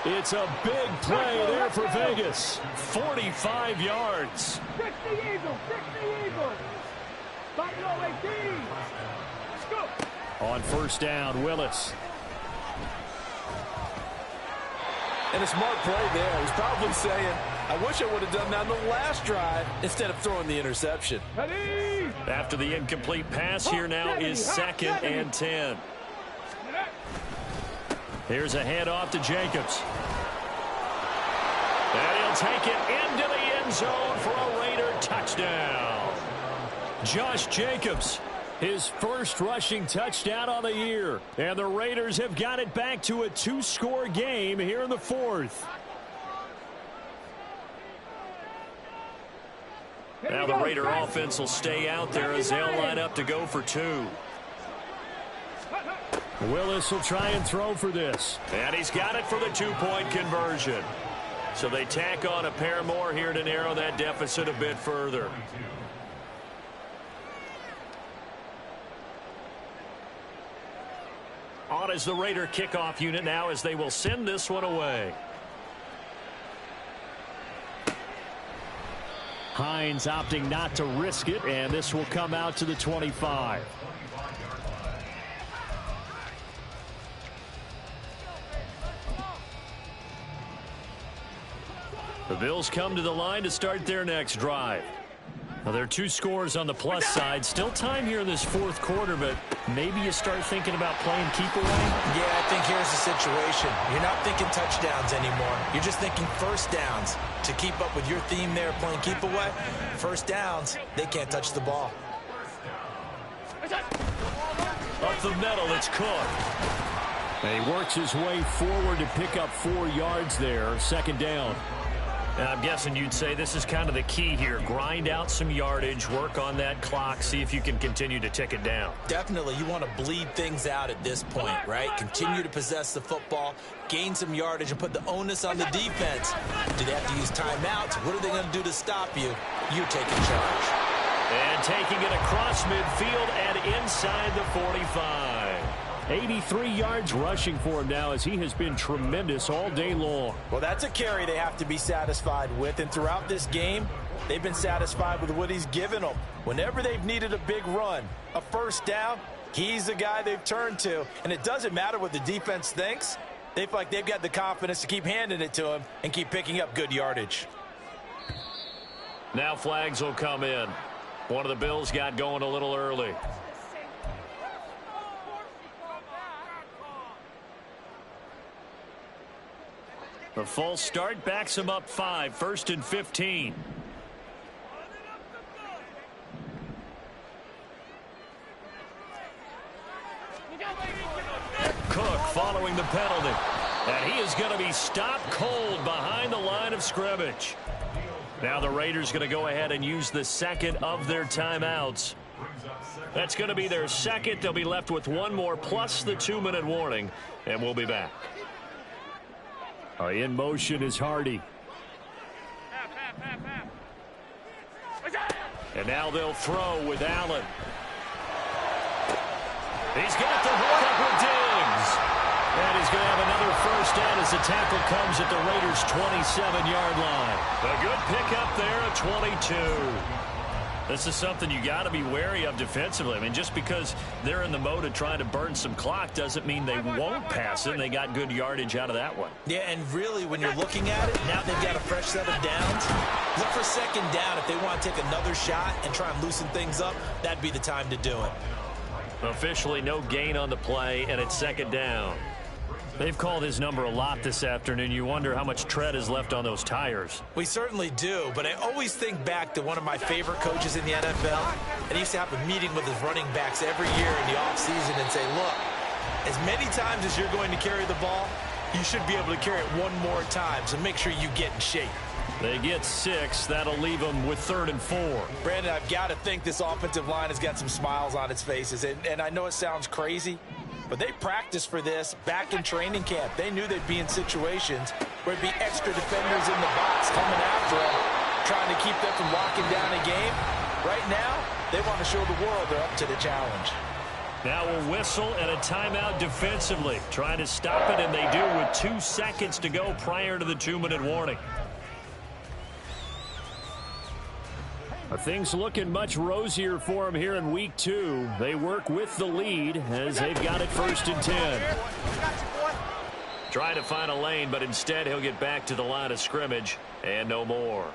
20. It's a big play there for Vegas. 45 yards. 60 Eagles, 60 Eagles. Buffalo 18. Let's go. On 1st down, Willis. And a smart play there. He's probably saying, I wish I would have done that on the last drive instead of throwing the interception. Ready? After the incomplete pass, here now is 2nd and 10. Here's a handoff to Jacobs. And he'll take it into the end zone for a Raider touchdown. Josh Jacobs, his first rushing touchdown on the year. And the Raiders have got it back to a 2-score game here in the fourth. Now the Raider offense will stay out there as they'll line up to go for 2. Willis will try and throw for this. And he's got it for the 2-point conversion. So they tack on a pair more here to narrow that deficit a bit further. On is the Raider kickoff unit now as they will send this one away. Hines opting not to risk it, and this will come out to the 25. The Bills come to the line to start their next drive. Well, there are 2 scores on the plus side. Still time here in this fourth quarter, but maybe you start thinking about playing keep away? Yeah, I think here's the situation. You're not thinking touchdowns anymore. You're just thinking first downs. To keep up with your theme there, playing keep away, first downs, they can't touch the ball. Up the middle, it's Cook. And he works his way forward to pick up 4 yards there, second down. And I'm guessing you'd say this is kind of the key here. Grind out some yardage, work on that clock, see if you can continue to tick it down. Definitely, you want to bleed things out at this point, right? Continue to possess the football, gain some yardage, and put the onus on the defense. Do they have to use timeouts? What are they going to do to stop you? You're taking charge. And taking it across midfield and inside the 45. 83 yards rushing for him now as he has been tremendous all day long. Well, that's a carry they have to be satisfied with. And throughout this game, they've been satisfied with what he's given them. Whenever they've needed a big run, a first down, he's the guy they've turned to. And it doesn't matter what the defense thinks. They feel like they've got the confidence to keep handing it to him and keep picking up good yardage. Now flags will come in. One of the Bills got going a little early. The false start backs him up 5, 1st and 15. Cook following the penalty. And he is going to be stopped cold behind the line of scrimmage. Now the Raiders going to go ahead and use the second of their timeouts. That's going to be their second. They'll be left with 1 more plus the 2-minute warning. And we'll be back. In motion is Hardy. And now they'll throw with Allen. He's got the hook up with Diggs. And he's going to have another first down as the tackle comes at the Raiders' 27-yard line. A good pickup there at 22. This is something you got to be wary of defensively. I mean, just because they're in the mode of trying to burn some clock doesn't mean they won't pass it. And they got good yardage out of that one. Yeah, and really, when you're looking at it, now they've got a fresh set of downs. Look for second down. If they want to take another shot and try and loosen things up, that'd be the time to do it. Officially no gain on the play, and it's second down. They've called his number a lot this afternoon. You wonder how much tread is left on those tires. We certainly do, but I always think back to one of my favorite coaches in the NFL. And he used to have a meeting with his running backs every year in the offseason and say, look, as many times as you're going to carry the ball, you should be able to carry it 1 more time, so make sure you get in shape. They get 6. That'll leave them with 3rd and 4. Brandon, I've got to think this offensive line has got some smiles on its faces. And I know it sounds crazy, but they practiced for this back in training camp. They knew they'd be in situations where it'd be extra defenders in the box coming after them, trying to keep them from locking down a game. Right now, they want to show the world they're up to the challenge. Now a whistle and a timeout defensively. Trying to stop it, and they do with 2 seconds to go prior to the 2-minute warning. Things looking much rosier for them here in week 2. They work with the lead as they've got it 1st and 10. Try to find a lane, but instead he'll get back to the line of scrimmage and no more.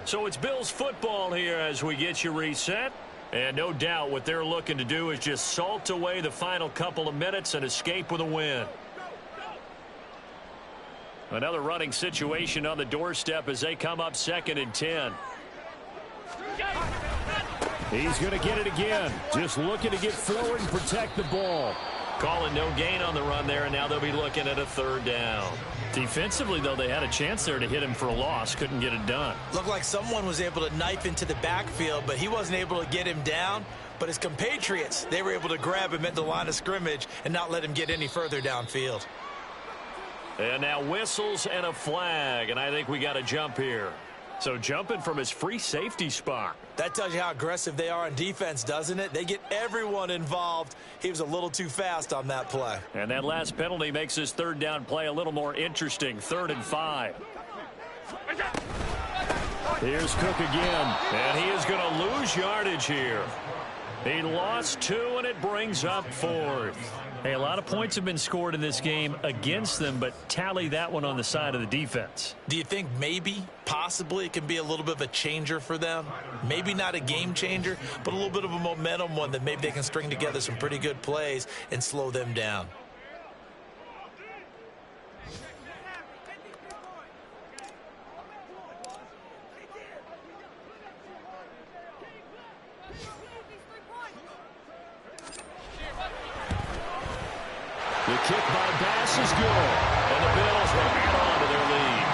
So it's Bills football here as we get you reset. And no doubt what they're looking to do is just salt away the final couple of minutes and escape with a win. Another running situation on the doorstep as they come up 2nd and 10. He's going to get it again. Just looking to get forward and protect the ball. Calling no gain on the run there, and now they'll be looking at a 3rd down. Defensively, though, they had a chance there to hit him for a loss. Couldn't get it done. Looked like someone was able to knife into the backfield, but he wasn't able to get him down. But his compatriots, they were able to grab him at the line of scrimmage and not let him get any further downfield. And now whistles and a flag, and I think we got a jump here. So jumping from his free safety spot. That tells you how aggressive they are on defense, doesn't it? They get everyone involved. He was a little too fast on that play. And that last penalty makes his 3rd down play a little more interesting. 3rd and 5. Here's Cook again. And he is going to lose yardage here. He lost 2, and it brings up 4th. Hey, a lot of points have been scored in this game against them, but tally that one on the side of the defense. Do you think maybe, possibly, it can be a little bit of a changer for them? Maybe not a game changer, but a little bit of a momentum one that maybe they can string together some pretty good plays and slow them down. The kick by Bass is good. And the Bills will add on to their lead.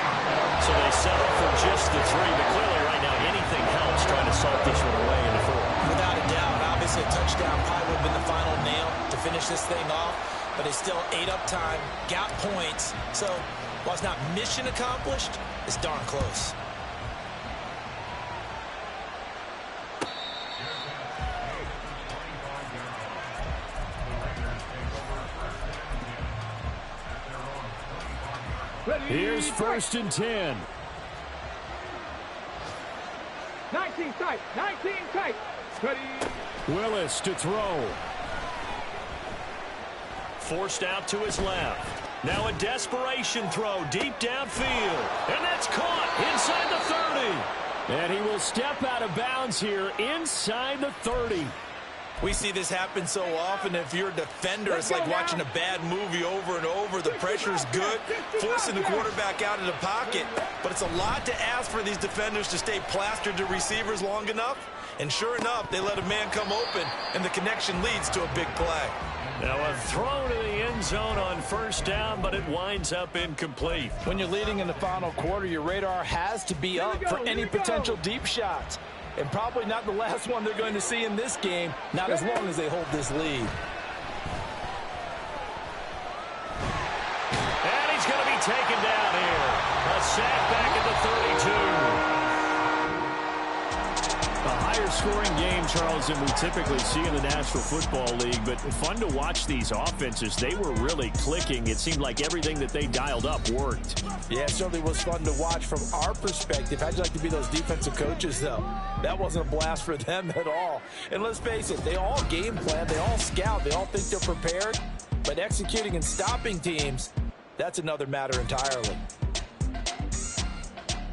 So they settle for just the 3, but clearly right now anything helps trying to salt this one away in the 4th. Without a doubt, obviously a touchdown probably would have been the final nail to finish this thing off, but they still ate up time, got points. So while it's not mission accomplished, it's darn close. Here's 1st and 10. 19 tight. 19 tight. Ready. Willis to throw. Forced out to his left. Now a desperation throw deep downfield. And that's caught inside the 30. And he will step out of bounds here inside the 30. We see this happen so often. If you're a defender, it's like watching a bad movie over and over. The pressure's good, forcing the quarterback out of the pocket. But it's a lot to ask for these defenders to stay plastered to receivers long enough. And sure enough, they let a man come open, and the connection leads to a big play. Now a throw to the end zone on 1st down, but it winds up incomplete. When you're leading in the final quarter, your radar has to be up for any potential deep shots. And probably not the last one they're going to see in this game, not as long as they hold this lead. And he's going to be taken down here. A sack back at the 32. A higher scoring game, Charles, than we typically see in the National Football League, but fun to watch these offenses. They were really clicking. It seemed like everything that they dialed up worked. Yeah, it certainly was fun to watch from our perspective. How'd you like to be those defensive coaches, though? That wasn't a blast for them at all. And let's face it, they all game plan, they all scout, they all think they're prepared. But executing and stopping teams, that's another matter entirely.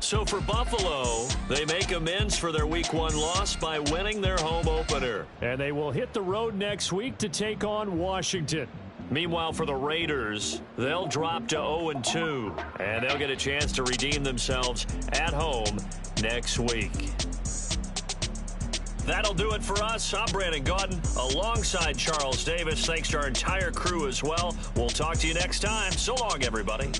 So for Buffalo, they make amends for their Week 1 loss by winning their home opener. And they will hit the road next week to take on Washington. Meanwhile, for the Raiders, they'll drop to 0-2, and they'll get a chance to redeem themselves at home next week. That'll do it for us. I'm Brandon Gaudin alongside Charles Davis. Thanks to our entire crew as well. We'll talk to you next time. So long, everybody.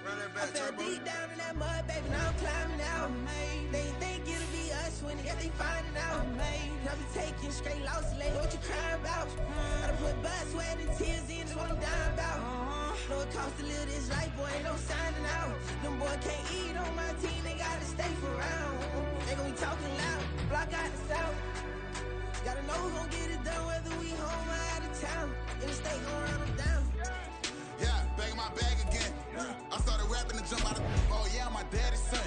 I fell deep down in that mud, baby, now I'm climbing out. They think it'll be us when they finding out. I be taking straight loss, lady, what you crying about? I done put blood, sweat, and tears in, that's what I'm dying about. Know it costs to live this life, boy, ain't no signing out. Them boy can't eat on my team, they gotta stay for round. They gon' be talking loud, block out the south. Gotta know who gon' get it done, whether we home or out of town. In the state gon' run them down. Yeah, back in my bag again. I started rapping to jump out of oh yeah, my daddy's son.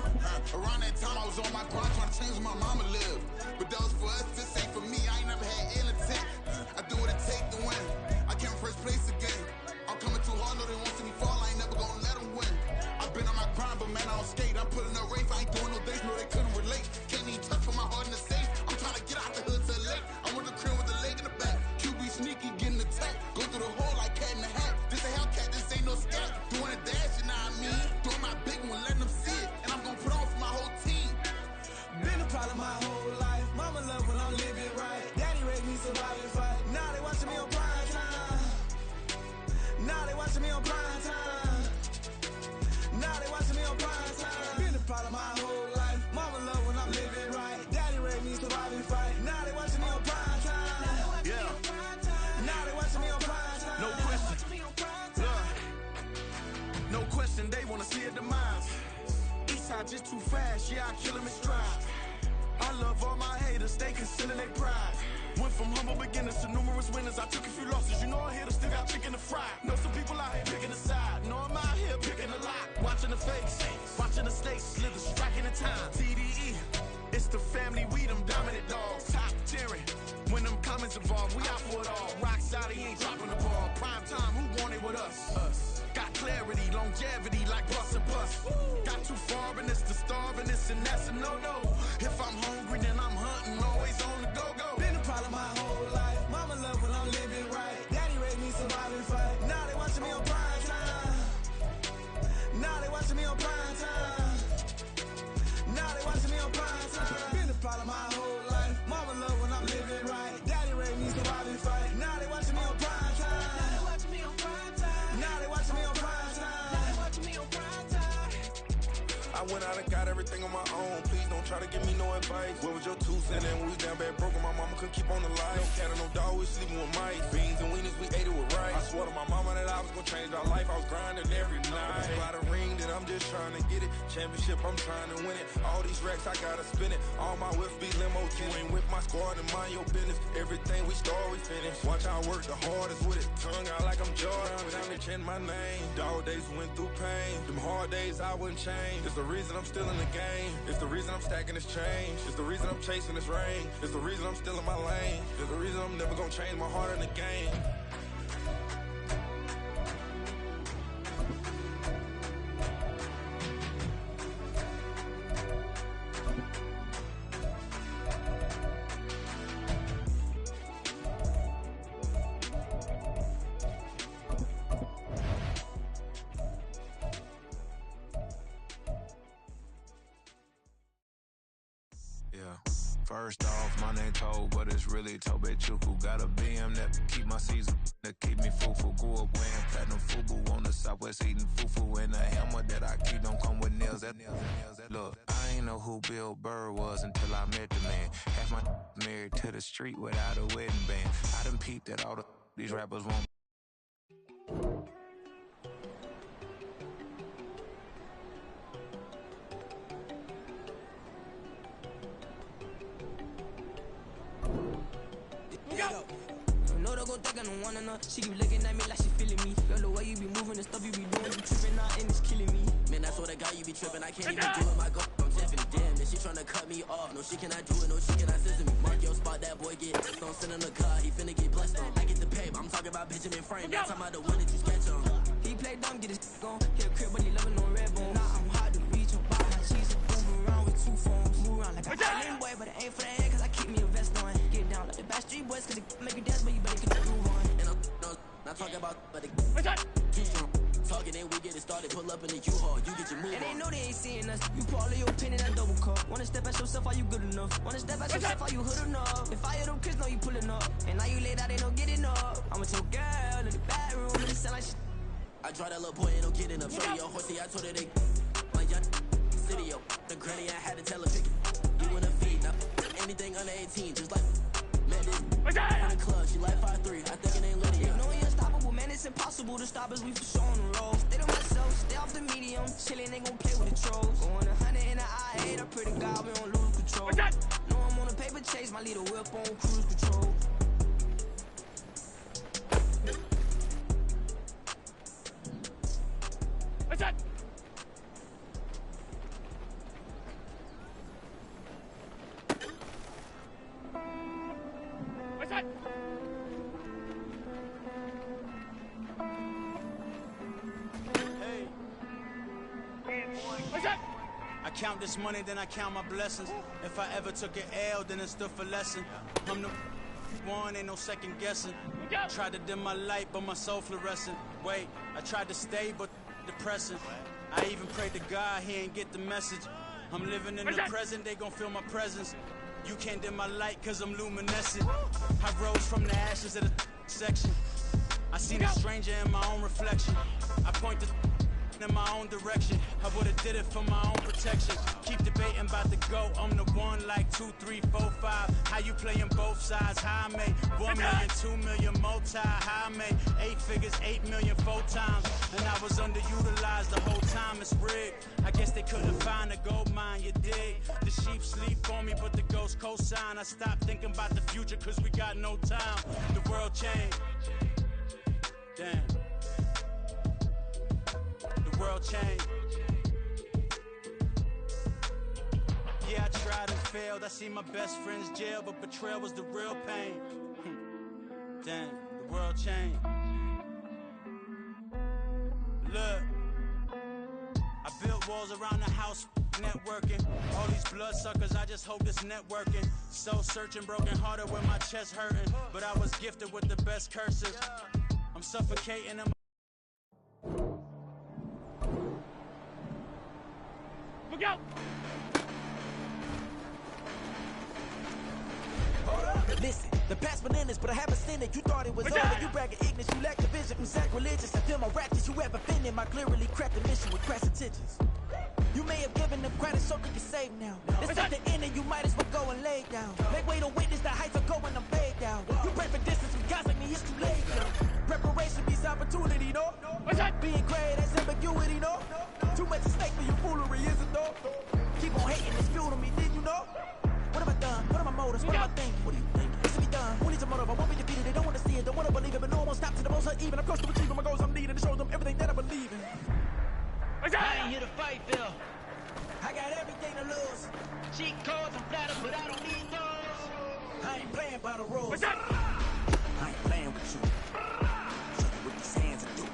Around that time I was on my grind trying to change where my mama lived. But that was for us, this ain't for me. I ain't never had ill intent. I do what it take to win. I came first place again. I'm coming too hard, no they won't see me fall. I ain't never gonna let them win. I've been on my grind, but man I don't skate. I'm putting up race, I ain't doing no days, no they couldn't relate. Can't even touch for my heart in the safe. I'm trying to get out the hood to the lake. I want the crib with the leg in the back. QB sneaky, getting attacked. Go through the hole like cat in the hat. This a Hellcat, this ain't no scat. Doing a dash, you know what I mean? Doing my big one, letting them see it. And I'm gonna put on for my whole team. Been a problem my whole life. Mama love when I'm living right. Daddy raised me survive and fight. Now they watching me on prime time. Now they watching me on prime time. Now they watching me on prime time. Been a problem my whole life. Mama love when I'm living right. Daddy raised me survive and fight. Now they watching me on prime time. Yeah. Now they watching me on prime time. No question. No question, they wanna see a demise. Eastside just too fast, yeah, I kill them in stride. I love all my haters, they concealing their pride. Went from humble beginners to numerous winners. I took a few losses, you know I hit them, still got chicken to fry. Know some people out here picking a side, know I'm out here picking a lot. Watching the face, watching the stakes, slither, striking the time. TDE, it's the family, we them dominant dogs. Top tiering, when them comments involved, we out for it all. Rock solid, he ain't dropping the ball. Prime time, who want it with us? Us. Got clarity, longevity like bus and bus. Got too far and it's the starving, this and that's a no-no. If I'm hungry, then I'm hunting, always on the go-go. Been a problem my whole life. Mama love when I'm living right. Daddy raised me survive and fight. Now they watching me on prime time. Now they watching me on prime time. Now they watching me on prime time. Been a problem my whole life. Mama love when I'm living right. Daddy raised me survive and fight. Now they watching me on prime time. Now they watching me on prime time. Now they watching me on prime time. Now they watching me on prime time. I went out and got everything on my own. Please don't try to give me no advice. What was your 2 cents? And we was down bad broke and my mama couldn't keep on the light. No cat and no dog, we sleeping with mice. Beans and weenies, we ate it with rice. I swore to my mama that I was gonna change our life. I was grinding every night. By the ring that I'm just trying to get it. Championship, I'm trying to win it. All these racks, I gotta spin it. All my whips be limos. You ain't with my squad and mind your business. Everything we start, we finish. Watch I work the hardest with it. Tongue out like I'm Jordan. Without me chanting my name. Dog days went through pain. Them hard days I wouldn't change. It's the reason I'm still in the game. It's the reason I'm stacking this change. It's the reason I'm chasing this rain. It's the reason I'm still in my lane. It's the reason I'm never gonna change my heart in the game. First off, my name Toad, but it's really Tobe Chuku. Got a BM that keep my season, that keep me fruitful. Grew up wearing platinum FUBU on the Southwest, eating fufu. And the hammer that I keep don't come with nails. Look, I ain't know who Bill Burr was until I met the man. Half my married to the street without a wedding band. I done peeped that all these rappers won't. She keep looking at me like she feeling me. Girl, the way you be moving and stuff you be doing, you tripping out and it's killing me. Man, I swear to God you be tripping. I can't even do it. My girl, I'm tipping. Damn, then she tryna cut me off. No, she cannot do it. No, she cannot scissor me. Mark your spot, that boy get don't send him the car. He finna get blessed on. I get the pay, but I'm talking about Benjamin Franklin. I'm talking about the one that you sketch on. He play dumb, get his on. Hit a crib, but he loving on red bone. Nah, I'm hard to reach. I'm by my cheese. Move around with 2 phones. Move around like a island boy, but it ain't for the head, cause I keep me a vest on. Get down like the Backstreet Boys, cause it make you dance, but you better get the groove on. And I'm not talking about, but it too strong. Talking, then we get it started. Pull up in the U-Haul, you get your move on. And they know they ain't seeing us. You pull all of your pin in that double cup. Wanna step at yourself, are you good enough? Wanna step at yourself, are you hood enough? If I hear them kids, know you pulling up. And now you laid out, they don't get enough. I'm with your girl in the bedroom, and it sound like shit. I draw that little boy and don't get enough. Show your horsey, I told her they. My young city, the granny, I had to tell her pick it. You in a feed now. Anything under 18, just like. Man, this in the club, she like 5'3". I think it ain't lit yet. No, we unstoppable, man. It's impossible to stop us. We for sure on the road. Stay to myself, stay off the medium. Chillin', ain't gon' play with the trolls. Going 100 in the I-8, I pray to God we don't lose control. No, I'm on a paper chase, my leader whip on cruise control. What's that? What's that? What's that? I count this money, then I count my blessings. If I ever took an L, then it stood for lesson. I'm the one, ain't no second guessing. Tried to dim my light, but my soul fluorescent. Wait, I tried to stay, but depressing. I even prayed to God, he ain't get the message. I'm living in the present, they gon' feel my presence. You can't dim my light, cause I'm luminescent. I rose from the ashes of the section. I seen a stranger in my own reflection. I point the in my own direction. I would've did it for my own protection. Keep debating about the GOAT. I'm the one like 2, 3, 4, 5. How you playing both sides? How I made 1 million, 2 million, multi. How I made 8 figures, 8 million 4 times. And I was underutilized the whole time. It's rigged. I guess they couldn't find a gold mine, you dig? The sheep sleep on me, but the ghost cosign. I stopped thinking about the future cause we got no time. The world changed. Damn. The world changed. Yeah, I tried and failed. I see my best friends jail, but betrayal was the real pain. Damn, the world changed. Look, I built walls around the house, networking. All these bloodsuckers, I just hope this networking. Soul searching, broken hearted with my chest hurting. But I was gifted with the best curses. I'm suffocating in Look out! Listen, the past bananas, but I haven't seen it. You thought it was over. You bragging ignorance, you lack the vision. I'm sacrilegious. I feel my ratchets. You ever offended my clearly crafted mission with crass intentions. You may have given them credit so they can save now. It's at the end and you might as well go and lay down. Make way to witness the heights are going to fade down. You pray for distance from guys like me, it's too late now. Preparation beats opportunity, no? Being great, that's ambiguity, no? Too much at stake for your foolery, is it though? Keep on hating, it's fuel to me, did you know? What have I done? What are my motives? What am I thinking? What do you think? It's to be done. Who needs a motive? I won't be defeated. They don't want to see it. Don't want to believe it. But no one will stop to the most uneven. I'm close to achieving my goals. I'm needing to show them everything that I believe in. I ain't here to fight, Phil. I got everything to lose. Cheat codes and flatter, but I don't need those. I ain't playing by the rules. I ain't playing with you. Show you what these hands are doing.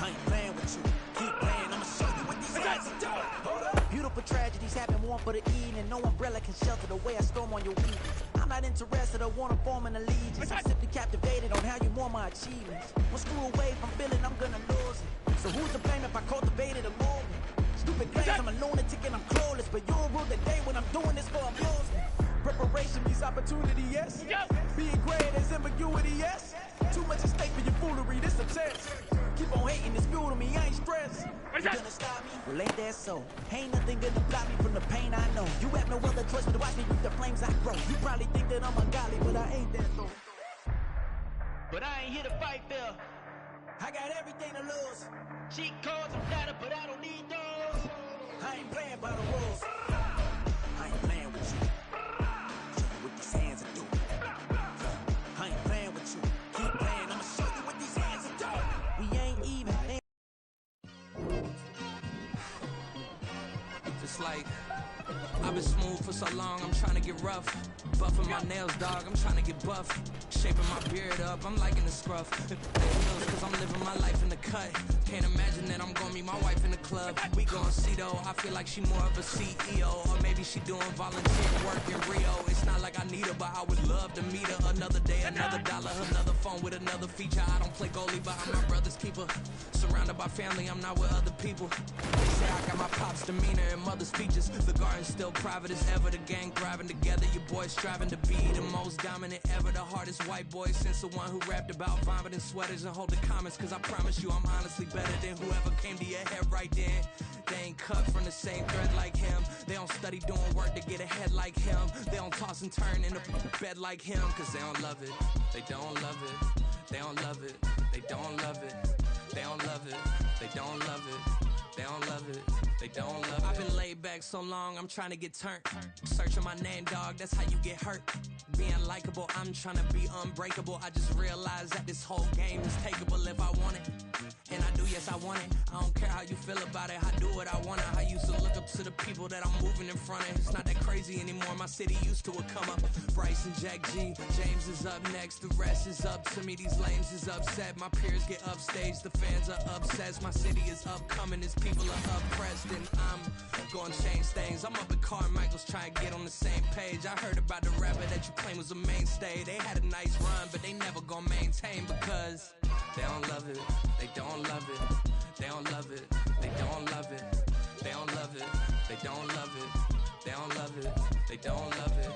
I ain't playing with you. Keep playing. I'ma show you what these hands are doing. Hold up. Beautiful tragedies happen, one for the evening. No umbrella can shelter the way I storm on your weekends. I'm not interested, I wanna form an allegiance. I'm simply captivated on how you want my achievements. One screw away from feeling I'm gonna lose it. So who's to blame if I cultivated a movement? Stupid claims, I'm a lunatic and I'm clueless. But you'll rule the day when I'm doing this for amusement. Preparation means opportunity, yes. Being great is ambiguity, yes. Too much at stake for your foolery, this a test. Keep on hating, it's fuel to me, I ain't stressed. You gonna stop me? Well, ain't that so? Ain't nothing gonna block me from the pain I know. You have no other choice but to watch me reap the flames I grow. You probably think that I'm ungodly, but I ain't that though. But I ain't here to fight, Phil. I got everything to lose. Cheat codes and flatter, but I don't need those. I ain't playing by the rules. I ain't playing with you. Show you what these hands are doing. I ain't playing with you. Keep playing, I'ma show you what these hands are doing. We ain't even. Just like I've been smooth for so long, I'm trying to get rough. Buffing my nails, dog, I'm trying to get buff. Shaping my beard up, I'm liking the scruff. Cause I'm living my life in the cut. Can't imagine that I'm gonna meet my wife in the club. We gon' see though, I feel like she more of a CEO. Or maybe she doing volunteer work in Rio. It's not like I need her, but I would love to meet her. Another day, another dollar, another phone with another feature. I don't play goalie, but I'm my brother's keeper. Surrounded by family, I'm not with other people. They say I got my pop's demeanor and mother's features. The garden's still private as ever. The gang thriving together. Your boys striving to be the most dominant ever. The hardest white boy since the one who rapped about vomiting sweaters and hold the promise, cause I promise you I'm honestly better than whoever came to your head right then. They ain't cut from the same thread like him. They don't study doing work to get ahead like him. They don't toss and turn in the bed like him, cause they don't love it. They don't love it. They don't love it. They don't love it. They don't love it. They don't love it. They don't love it. They don't love it. I've been laid back so long, I'm trying to get turned. Searching my name, dog, that's how you get hurt. Being likable, I'm trying to be unbreakable. I just realized that this whole game is takeable if I want it. And I do, yes, I want it. I don't care how you feel about it. I do what I want. I used to look up to the people that I'm moving in front of. It's not that crazy anymore. My city used to it come up. Bryce and Jack G. James is up next. The rest is up to me. These lames is upset. My peers get upstaged. The fans are obsessed. My city is upcoming. As people are oppressed. And I'm gonna change things. I'm up at Carmichael's trying to get on the same page. I heard about the rapper that you claim was a mainstay. They had a nice run, but they never gonna maintain because they don't love it. They don't love it. They don't love it. They don't love it. They don't love it. They don't love it. They don't love it. They don't love it.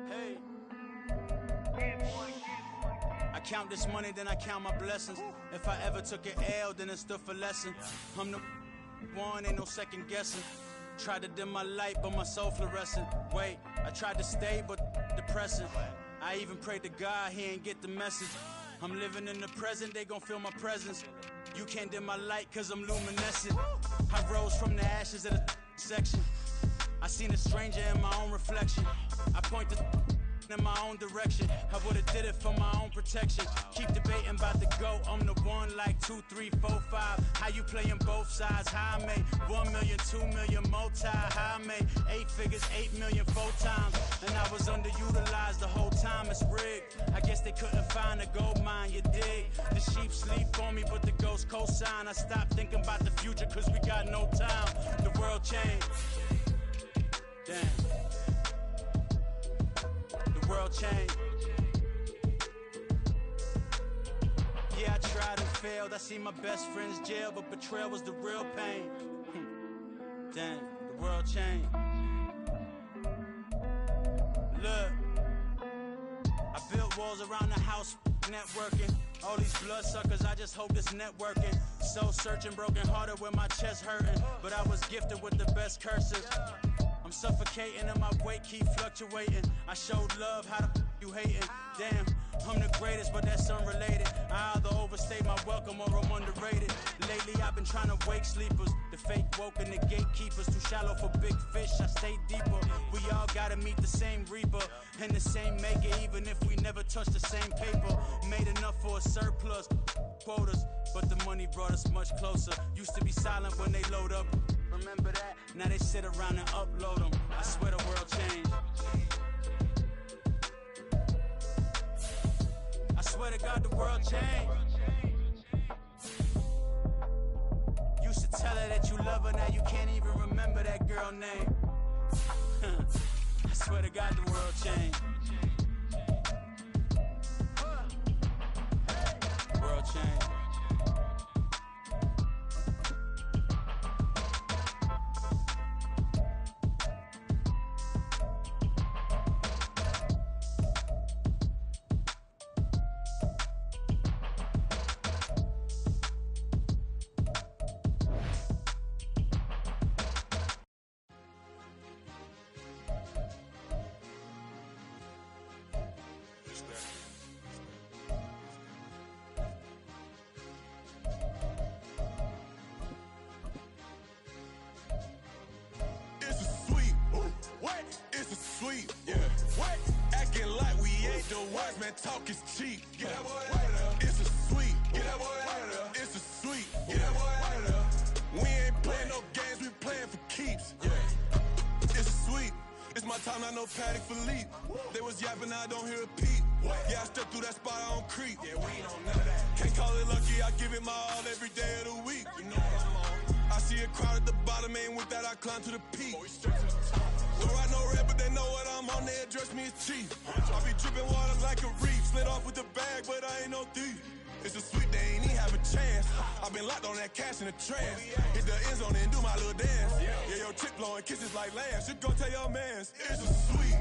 Hey. I count this money, then I count my blessings. If I ever took an L, then it stood for lesson. I'm the one, ain't no second guessing. Tried to dim my light, but my soul fluorescent. Wait, I tried to stay, but depressing. I even prayed to God, he ain't get the message. I'm living in the present, they gon' feel my presence. You can't dim my light, cause I'm luminescent. I rose from the ashes of the section. I seen a stranger in my own reflection. I point to in my own direction. I would've did it for my own protection. Keep debating about the GOAT. I'm the one like 2, 3, 4, 5. How you playing both sides? How I made 1 million, 2 million multi. How I made 8 figures, 8 million 4 times. And I was underutilized the whole time. It's rigged. I guess they couldn't find a gold mine. You dig? The sheep sleep on me, but the ghost co-sign. I stopped thinking about the future cause we got no time. The world changed. Damn. The world changed. Yeah, I tried and failed. I see my best friends jail, but betrayal was the real pain. Damn, the world changed. Look, I built walls around the house, networking. All these bloodsuckers, I just hope this networking. Soul searching, broken hearted with my chest hurting. But I was gifted with the best curses. I'm suffocating and my weight keep fluctuating. I showed love, how the you hating? Damn, I'm the greatest, but that's unrelated. I either overstay my welcome or I'm underrated. Lately I've been trying to wake sleepers. The fake woke and the gatekeepers. Too shallow for big fish, I stay deeper. We all gotta meet the same reaper and the same maker, even if we never touch the same paper. Made enough for a surplus, quotas, but the money brought us much closer. Used to be silent when they load up. Remember that? Now they sit around and upload them. I swear the world changed. I swear to God the world changed. Used to tell her that you love her, now you can't even remember that girl name. I swear to God the world changed. The world changed. Talk is cheap. Get that boy out of there. It's a sweet. Get that boy out of there. It's a sweet. Get that boy out of there. We ain't playing no games, we playing for keeps. Yeah. It's a sweet. It's my time, not no Patty Philippe. They was yapping, I don't hear a peep. Yeah, I step through that spot, I don't creep. Yeah, we ain't on none of that. Can't call it lucky, I give it my all every day of the week. You know what I'm on. I see a crowd at the bottom, and with that I climb to the peak. Don't ride no red, but they know what I'm on, they address me as chief. I be dripping water like a reef, slid off with the bag, but I ain't no thief. It's a sweep, they ain't even have a chance. I've been locked on that cash in the trance. Hit the end zone and do my little dance. Yeah, your chick blowing kisses like lambs. You go tell your mans. It's a sweep.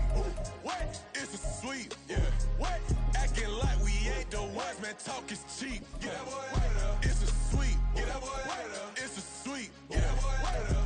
What? It's a sweep. Yeah. What? Acting like we ain't the ones, man. Talk is cheap. Get that boy out of there. It's a sweep. Get that boy out of there. It's a sweep. Get that boy out of there.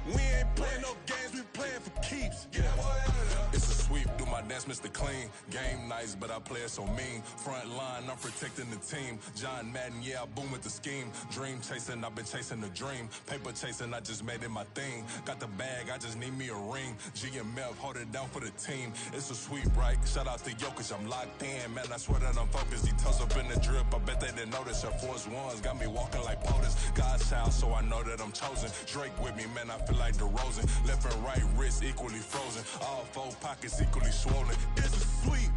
We ain't playing no games, we playing for keeps. Get that boy out of there. It's a sweep, do my dance, Mr. Clean. Game nice, but I play it so mean. Front line, I'm protecting the team. John Madden, yeah, I boom with the scheme. Dream chasing, I've been chasing the dream. Paper chasing, I just made it my thing. Got the bag, I just need me a ring. GMF, hold it down for the team. It's a sweep, right? Shout out to Jokic, I'm locked in. Man, I swear that I'm focused. He toes up in the drip, I bet they didn't notice. Your force ones got me walking like POTUS. God's child, so I know that I'm chosen. Drake with me, man, I feel like DeRozan. Left and right wrist equally frozen. All four pockets equally swollen. It's a sweep.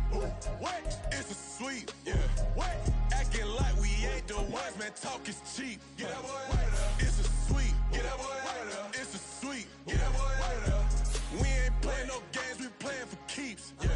What? It's a sweep. Yeah. What? Acting like we ain't the ones, man. Talk is cheap. Get that boy out of there. It's a sweep. Get that boy out of there. It's a sweep. Get that boy out of there. We ain't playing no games, we playing for keeps. Yeah.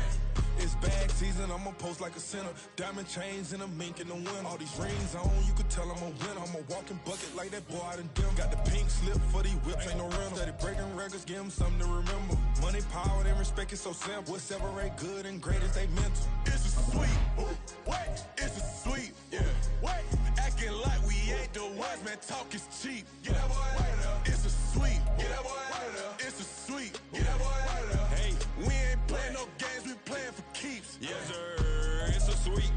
It's bag season, I'ma post like a sinner. Diamond chains and a mink in the wind. All these rings on, you could tell I'm a winner. I'm a walking bucket like that boy out in dim. Got the pink slip for these whips, ain't no rental. Steady breaking records, give them something to remember. Money, power, and respect is so simple. What separate good and great is they mental. It's a sweep. What? It's a sweep. Yeah. What? Acting like we ain't the ones, man. Talk is cheap. Get that boy out of there. It's a sweep. Get that boy out of there. It's a sweep. Get that boy out of there. Hey, we ain't playing no games, we playing for keeps. Yes, sir. It's a sweep.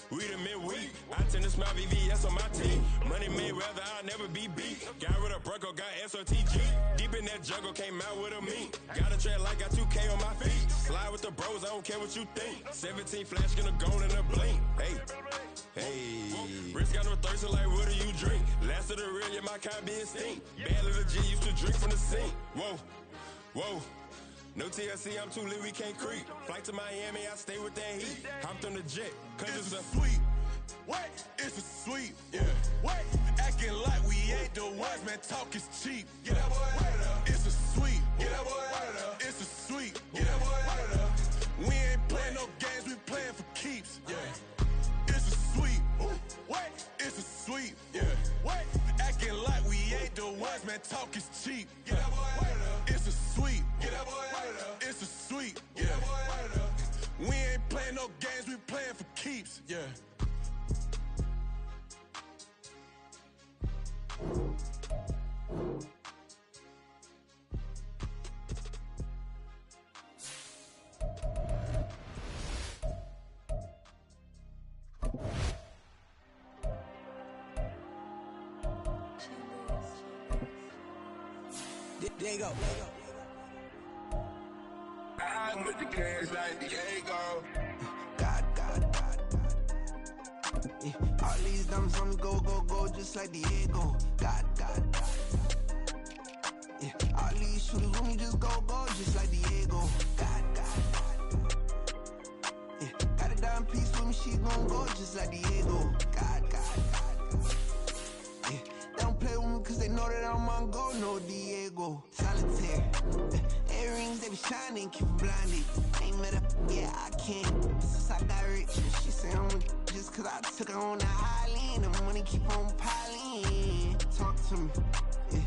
We the midweek. I tend to smile VVS on my team. Money made rather I'll never be beat. Got rid of Bronco, got SOTG. Deep in that jungle, came out with a meat. Got a tread like got 2K on my feet. Slide with the bros, I don't care what you think. 17 flash gonna go in a blink. Hey, hey. Wrist got no thirst, like what do you drink? Last of the real, yeah, my kind be extinct. Bad little G used to drink from the sink. Whoa, whoa. No TLC, I'm too lit, we can't creep. Flight to Miami, I stay with that heat. Hopped on the jet, cause it's a sweep. What? It's a sweep. Yeah. What? Acting like we ain't the ones, man. Talk is cheap. Get that boy out of there. It's a sweep. Get that boy out of there. It's a sweep. Get that boy out of there. We ain't playing no games, we playing for keeps. Yeah. It's a sweep. What? It's a sweep. Yeah. What? Acting like we ain't the ones, man. Talk is cheap. Get that boy out of there. It's a sweep. Get that boy out of there. It's a sweep. Get that boy out of there. We ain't playing no games, we playing for keeps. Yeah. There you go. I'm with the cash like Diego. God. Yeah. All these numbers on me go, just like Diego. God. Yeah. All these shooters on me just go, just like Diego. God. Yeah. Got a dime piece with me, she gon' go just like Diego. God. Yeah. They don't play with me cause they know that I'm on go, no Diego. Solitaire. Earrings, they be shining, keep blinded. Ain't met up, yeah, I can't. Since I got rich, she said I'm just cause I took her on the island. The money keep on piling. Talk to me, yeah.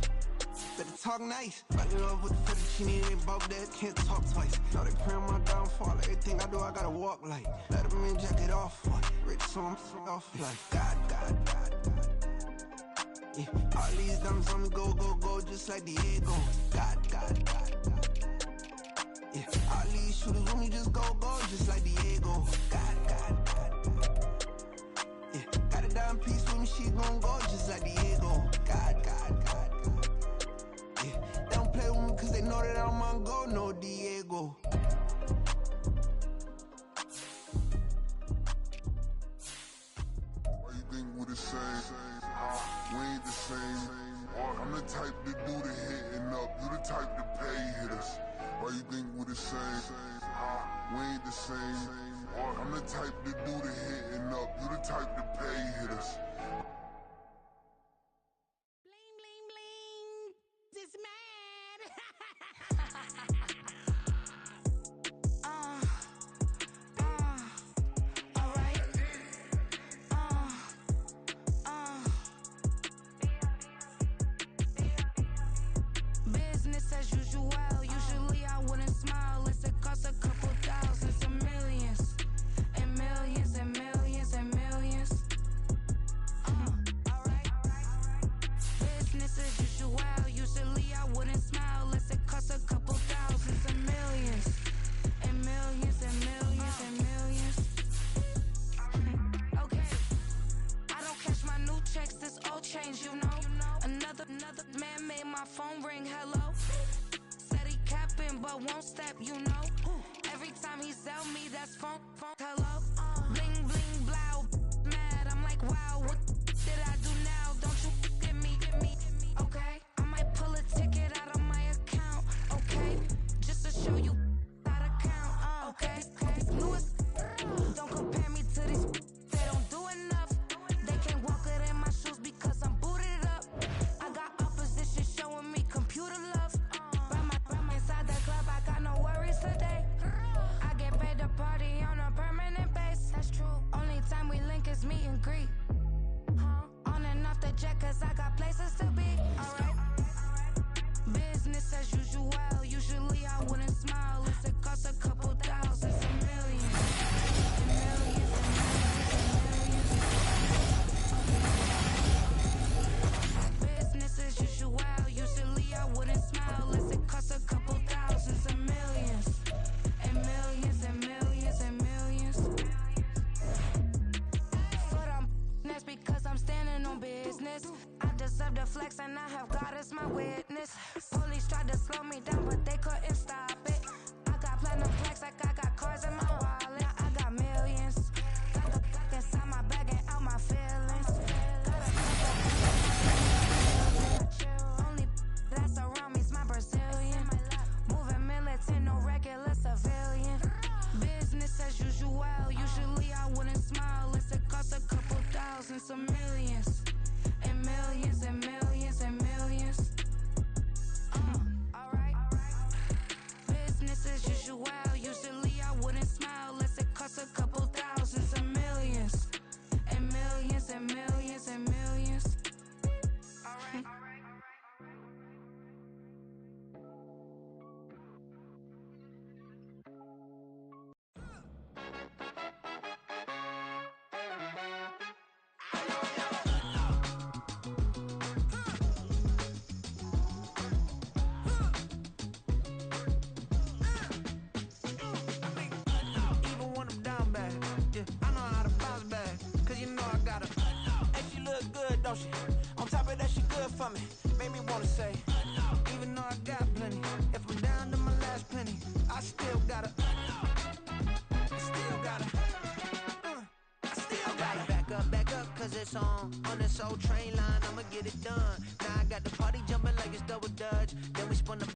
Better talk nice. Right in love with the fettuccine, they both that can't talk twice. Now they praying my downfall. Everything I do, I gotta walk like. Let them in, jacket off. Rich, so I'm off like God. Yeah. All these diamonds on me go, just like Diego. God. Yeah. All these shooters on me just go, just like Diego. God. Yeah. Got a dime piece with me, she gon' go just like Diego. God. Yeah. They don't play with me cause they know that I'm on go, no Diego. Why you think we the same? We ain't the same. I'm the type to do the hitting up, you the type to pay hitters. Why you think we the same? We ain't the same. I'm the type to do the hitting up, you the type to pay hitters. Bling, bling, bling. This mad. Alright. but won't step, you know. Every time he sell me, that's phone, hello. Bling, bling, blow, mad. I'm like, wow, what did I do now? Don't you get me, okay? I might pull a ticket out of my account, okay? Just to show you how to count, okay? Louis, don't compare me to these. They don't do enough. They can't walk it in my shoes because I'm booted up. I got opposition showing me computer love. Run my inside the club, I got no worries today. I get paid to party on a permanent base. That's true. Only time we link is meet and greet. On and off the jet, cause I got places to be. Alright. Business as usual. Usually I wouldn't smile. If it costs a couple thousands, a million. Business as usual. Usually I wouldn't smile. Unless it costs a couple thousands, and millions. And millions and millions and millions. For them, that's because I'm standing on business. I deserve the flex and I have God as my witness. Police tried to slow me down, but they couldn't stop it. I got platinum plaques like I got cars in my wallet. I got millions. Got the fuck inside my bag and out my feelings. Got a couple only that's around me's my Brazilian. Moving militant, no regular civilian. Business as usual. Usually I wouldn't smile unless it costs a couple thousands of millions. And millions and millions and millions. Alright. Business as usual. Usually I wouldn't smile unless it costs a couple thousands of millions. And millions and millions and millions. Alright. Even when I'm down bad, yeah, I know how to bounce back. Cause you know I got her. And she look good, don't she? On top of that, she good for me. Made me wanna say, even though I got plenty, if I'm down to my last penny, I still got her. Still got her. I still got her. Back up, cause it's on this old train line, I'ma get it done. Now I got the party jumping like it's double dutch.